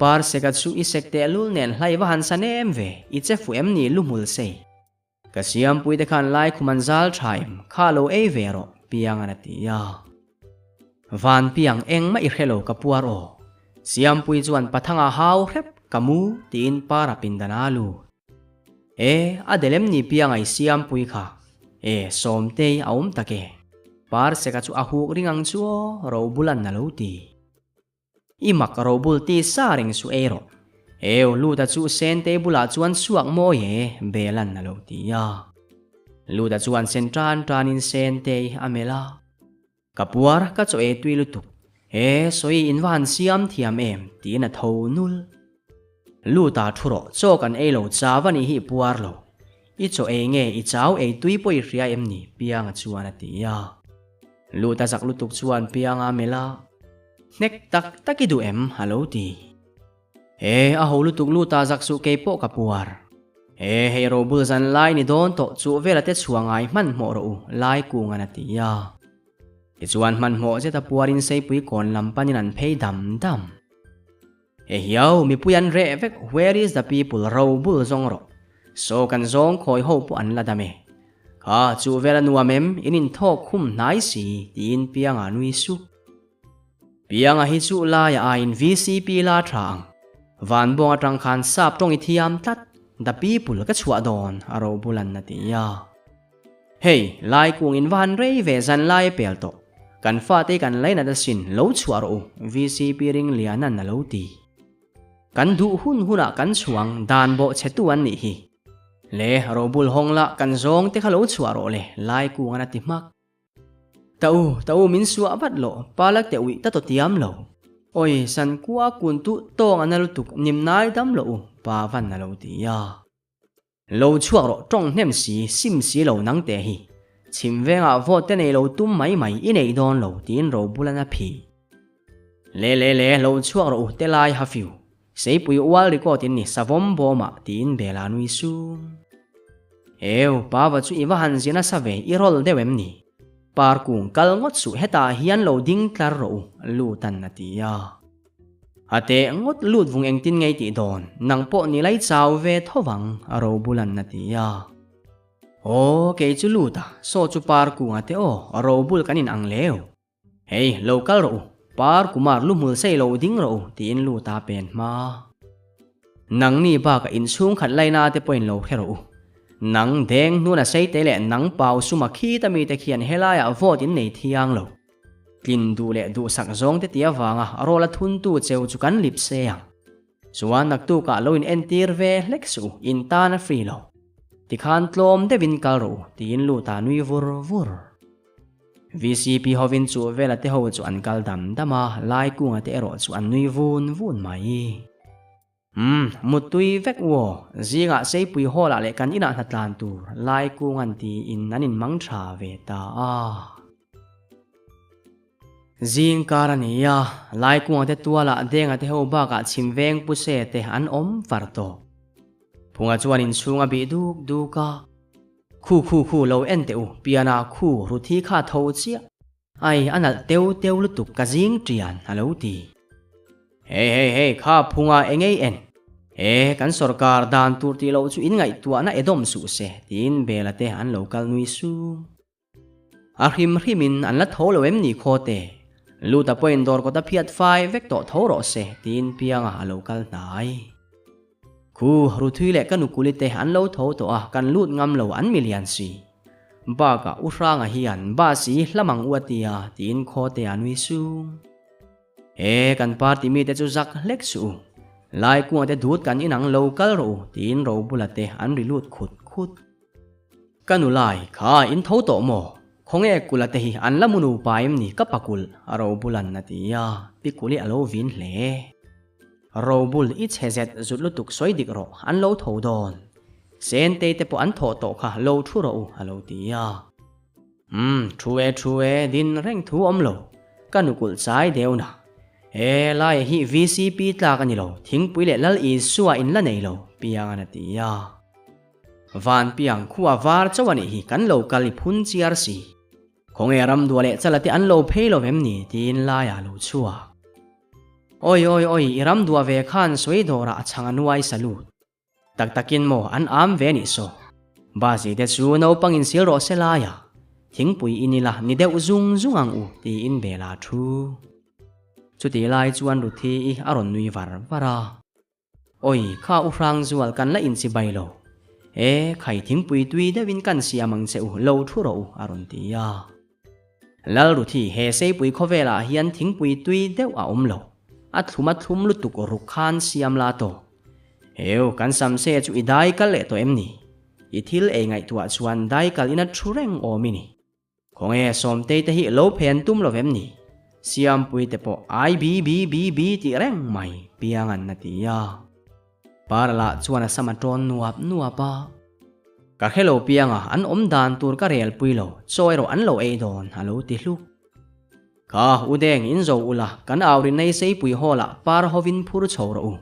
par se ka chu isek te lul nen hlaiwa han sanem ve iche fu em ni lumul se ka siam pui te khan lai khuman zal thaim khalo e vero piang anatia van piang eng ma i khelo ka puar o siam pui chuan pathanga hau hrep kamu tin para pindanalu adelem ni piang ai siam pui kha somte aum take par se ka chu ahuk ringang chu ro bulan na lo ti imak ro bul ti saring su ero lu ta chu sente bula chuan suak mo ye belan na lo ti ya lu ta chuan sentran tranin sente amela kapuar ka cho tui lutuk soi inwan siam thiam em ti na tho nul lu ta thuro cho kan lo chawani hi puar lo i cho nge i chaw tui poi ria em ni piang chuan ati ya lu ta zak lutuk chuan piang amela nek tak takidu em halo ti a ho lutuk lu ta zak su ke po kapuar he ro bul zan lai ni don to chu vela te chuangai man mo ro lai ku ngana ti ya chuan man mo je ta puarin sei pui kon lam panin an phei dam hiao mi puyan re vek where is the people ro bul zong ro so kan zong khoi ho pu an la dame ka chu vela nuamem inin thok khum nai si tin pianga nui su pianga hi chu la ya in vcp la thang van bonga tang khan sap tong i thiam tat the people ka chua don aro bulan na ti ya hey lai kung in van rei ve zan lai pel to kan fa te kan lai na da sin lo chua ro vcp ring lianan na lo ti kan du huna kan chuang dan bo chetuan ni hi le ro bul hongla kan zong te khalo chua ro le lai kung ana ti mak tau min suwa bat lo palak te wi ta to tiam lo oi san kwa kun tu tong analu tuk nim nai dam lo pa van na lo ti ya lo chuak ro tong nem si sim si lo nang te hi chim venga vo te nei lo tum mai i nei don lo tin ro bulana phi le lo chuak ro te lai ha fiu sei pui wal ri ko tin ni savom bo ma tin bela nui su pa wa chu iwa han zina sa ve i rol dewem ni par kung kal ngot su heta hian lo ding tlar ro lu tan na ti ya ate ngot lut vung eng tin ngei ti don nang po ni lai chaw ve thowang aro bulan na ti ya ke chu lu ta so chu par kung ate aro bul kanin ang leo hey local ro par kumar lu mul sei lo ding ro tin lu ta pen ma nang ni ba ka in chung khat lai na te point lo khero nang deng nu na sei te le nang pau suma khi ta mi te khian helaya vote in nei thiang lo kin du le du sak zong te tia wanga rola thun tu cheu chu kan lip se yang chuan nak tu ka lo in entir ve leksu in ta na free lo ti khan tlom de vin kal ro tin lu ta nui vur vcp hovin chu vela te ho chu an kal dam dama lai kunga te ro chu an nui vun mai mutui vek wo zinga sei pui hola le kan ina hlatlan tur lai kungan ti in nanin mang tha ve ta zing karania lai kunga te tuala denga te ho ba ka chimveng pu se te an om farto phunga chuan in chunga bi du ka khu lo en te u piana khu ruthi kha tho chia ai anal teu lu tuk ka zing trian alo ti hey kha phunga engei en kan sarkar dan tur ti lo chu in ngai tua na edom su se tin belate an local nui su hrimin an la tholo em ni khote luta point dor ko ta phiat 5 vek to thoro se tin pianga local nai khu ru thui le kan ukulite an lo tho to kan lut ngam lo an million si ba ka uranga hian ba si hlamang uatia tin khote anui su kan party mi te chu zak lek su lai ku ate dut kan inang local ro tin ro bulate an rilut khut khut kanu lai kha in tho to mo khonge kulate hi an lamunu paim ni kapakul ro bulan natia pikuli alo vin hle ro bul I chhezet zutlutuk soidik ro an lo tho don sen te te po an tho to kha lo thu ro alo tia true din reng thu om lo kanu kul sai deu na lai hi VCP tla kan lo thing puile lal I suwa in la nei lo piang na tia van piang khuwa war chawani hi kan lo kali phun chiar si khonge ram duale chalati an lo phelo vem ni tin la ya lo chuwa oi ram duwa ve khan soi dora achanga nuai salut tak takin mo an am ve ni so ba si te chu no pangin sil ro se la ya thing pui inila ni deu zung zungang u ti in bela thu chuti lai chuan ru thi I aron nui var vara oi kha u rang zual kan la in si bailo khai thing pui tui de win kan siamang se u lo thu ro aron tia lal ru thi he sei pui khovela hian thing pui tui deu a om lo a thum lu tuk ru khan siam la to heu kan sam se chu idai kal le to em ni I thil e ngai tua chuan dai kal ina thureng o mi ni khonge som te te hi lo phen tum lo vem ni siam pui te po ai bi ti reng mai piangan na tia parla chuan a samatron nuapa ka hello pianga an om dan tur ka rel pui lo choi ro an lo e don halo ti hluk ka udeng in zo ula kan awri nei sei pui hola par hovin phur chhoro u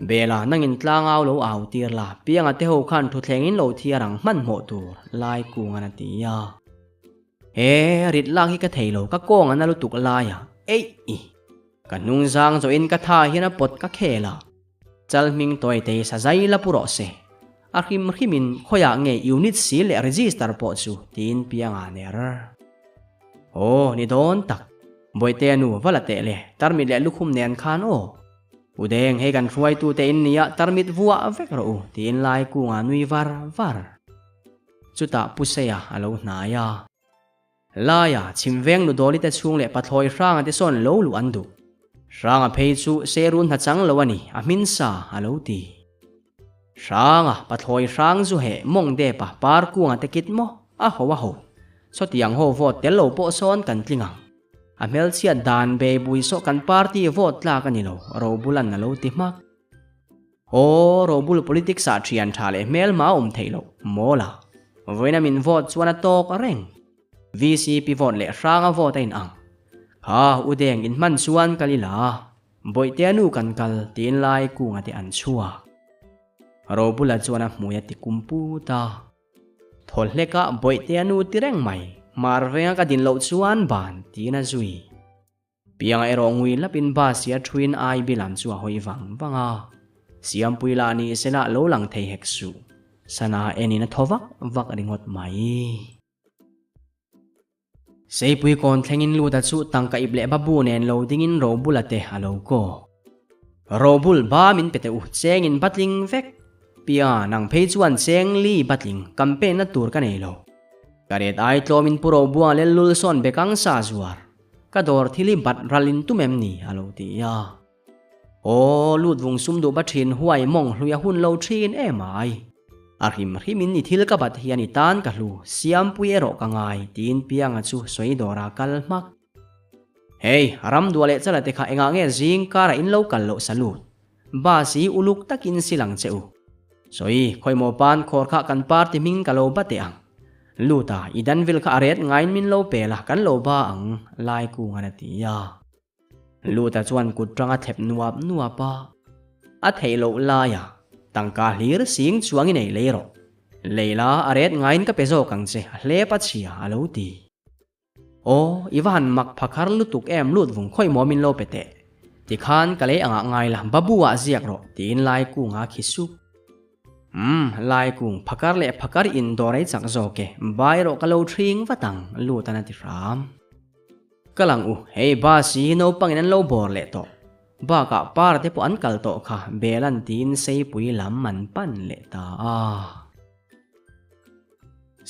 bela nangin tlangaw lo aw tir la pianga te ho khan thu thlengin lo thiarang man mo tur lai ku ngana tia rit lang hi ka theilo ka kong an lu tuk la ya kanung zang zo in ka tha hian a pot ka khela chalming toy te sa zai la puro se akhim khimin khoya nge unit si le register po chu tin pianga ner ni don tak boite nu walate le tarmi le lukhum nen khan udeng he kan ruai tu te in nia tarmit vuwa vek ro tin lai ku nga nui var chuta puseya alo na ya laya chimveng nu doli te chung le pathoi rang ate son lo lu andu ranga phei chu serun na chang lo ani amin sa alo ti ranga pathoi rang zu he mong de pa par ku nga te kit mo a ho so tiang ho vot tel lo po son kan tlingang amel sia dan be bui so kan party vote la kanilo ro bulan na lo ti mak ro bul politics sa thian thale mel ma theilo mola voina min vote chuana tok reng VCP vote le ranga vote in ang udeng in man chuan kalila boite anu kan kal tin lai ku nga te an chua ro bula chuana muya ti kumpu ta tholeka boite anu tireng mai marvenga ka din lo chuan ban tina zui piang erongui lapin ba sia twin ai bilam chu hoi wanga siam puila ni sela lo lang thei heksu sana enina thowak wak ringot mai sei pui kon thlengin lu da chu tangka ible babu nen lo dingin ro bulate halo ko ro bul ba min pete chengin batling vek pia nang phei chuan cheng li batling campaign na tur ka nei lo karet ai tlomin puro buwa le lul son bekang sa zuar kador thili bat ralin tumem ni alo tia lut vung sum do bathin huai mong hluya hun lo thin mai himin ni thil ka bat hiani tan ka hlu siam puero ka ngai tin pianga chu soidora kalmak ram duale chalate kha enga nge jing kara in lo kal lo salut ba si uluk takin silang cheu soi khoimo pan khor kha kan party ming kalo bate ang luta idan vil kha aret ngain min lo pela kan lo ba ang lai ku ngana tia luta chuan kutranga thep nuapa a theilo la ya tangka hlir sing chuangin ei leiro leila aret ngain ka pezo kangche hle pa chia alo ti iwan mak phakhar lutuk em lut vung khoi momin lo pete ti khan kale anga ngai la babuwa ziak ro tin lai ku nga khisu lai kung phakar le phakar in dorai chak zo ke bairo kalo thring watang lutana ti ram kalang ba si no pangin an lo bor le to ba ka par te po an kal to kha belan tin sei pui lam man pan le ta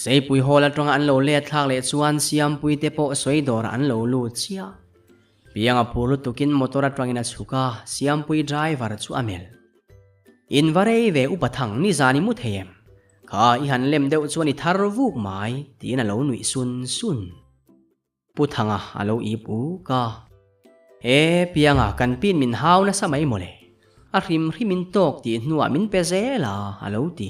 sei pui hola tong an lo le thak le chuan siam pui te po soi dor an lo lu chia pianga pulu tukin motora trangina chuka siampui driver chu amel in varei ve upathang ni zani mu them kha I han lem deuh chuan I thar vuk mai tin alo nui sun puthanga alo ipu ka pianga kan pin min hau na samai mole a hrimin tok ti hnuah min pe zela alo ti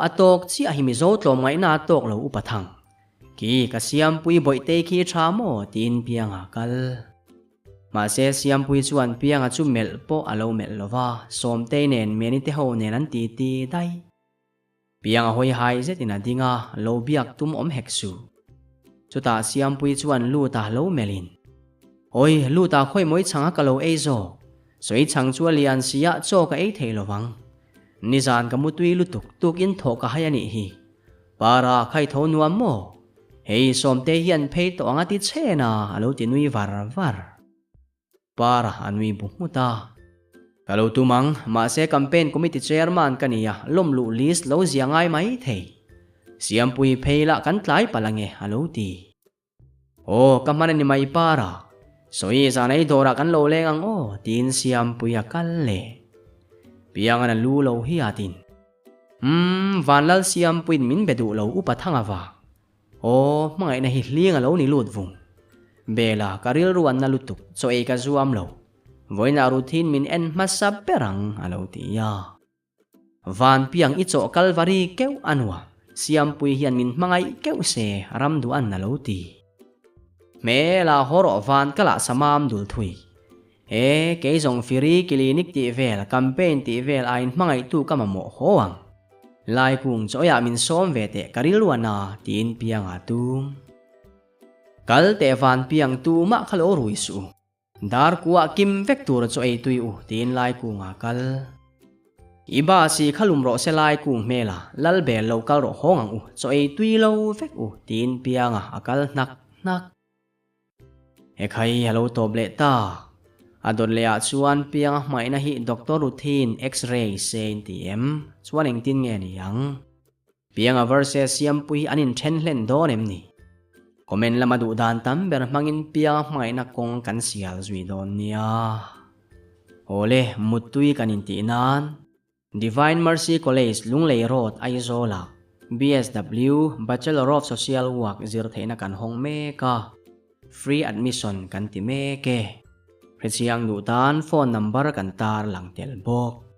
atok chi a himi zo tlom ngai na tok lo upathang ki ka siampui boite khi thamo tin pianga kal ma se siampui chuan pianga chu mel po alo mel lova somte nen meni te ho nen an ti dai pianga hoi hai zet ina dinga lo biak tum om heksu chuta siampui chuan lu ta lo melin oi lu ta khoi moi changa ka lo eizo soi chang chu lian sia cho ka ei thei lowang nizan ka mutui lutuk tukin tho ka hayani hi para khai tho nuam mo hei somte hian phei to anga ti chena alo ti nui var para anui bumuta kalo tumang ma se campaign committee chairman kania lomlu list lo ziangai mai thei siampui pheila kan tlai palange alo ti kamana ni mai para soi zanai dora kan lo lengang tin siampui akal le pianga na lu lo hi atin vanlal siampui min bedu lo upathanga wa mangai na hi hliang alo ni lut vung bela karil ruan na lutuk so e ka zuam lo voina routine min en masab perang alo ti ya van piang icho kalvari keu anwa siampui hian min mangai keu se ram du an na lo ti mela horo van kala samam dul thui ke zong firi clinic ti vel campaign ti vel ain mangai tu kamamo hoang lai kung choya min som vete karilwana tin pianga tum kal te van piang tu ma khalo ruisu dar kuwa kim vektur cho ei tui u tin lai kunga kal iba si khalum ro se lai kung mela lal be local ro hongang u cho ei tui lo vek u tin pianga akal nak khai halo toble ta adon lea chuan pianga mai na hi doctor routine x-ray sen tm chuan eng tin nge ni yang pianga versus siampui anin then hlen do nem ni komen lama du dan tam ber mangin pianga mai na kong kan sial zui don nia ole mutui kanin ti nan Divine Mercy College Lunglei Road Aizola BSW Bachelor of Social Work zirtheina kan hong me ka free admission kan ti me ke Richiang du tan phone number kan tar lang tel bok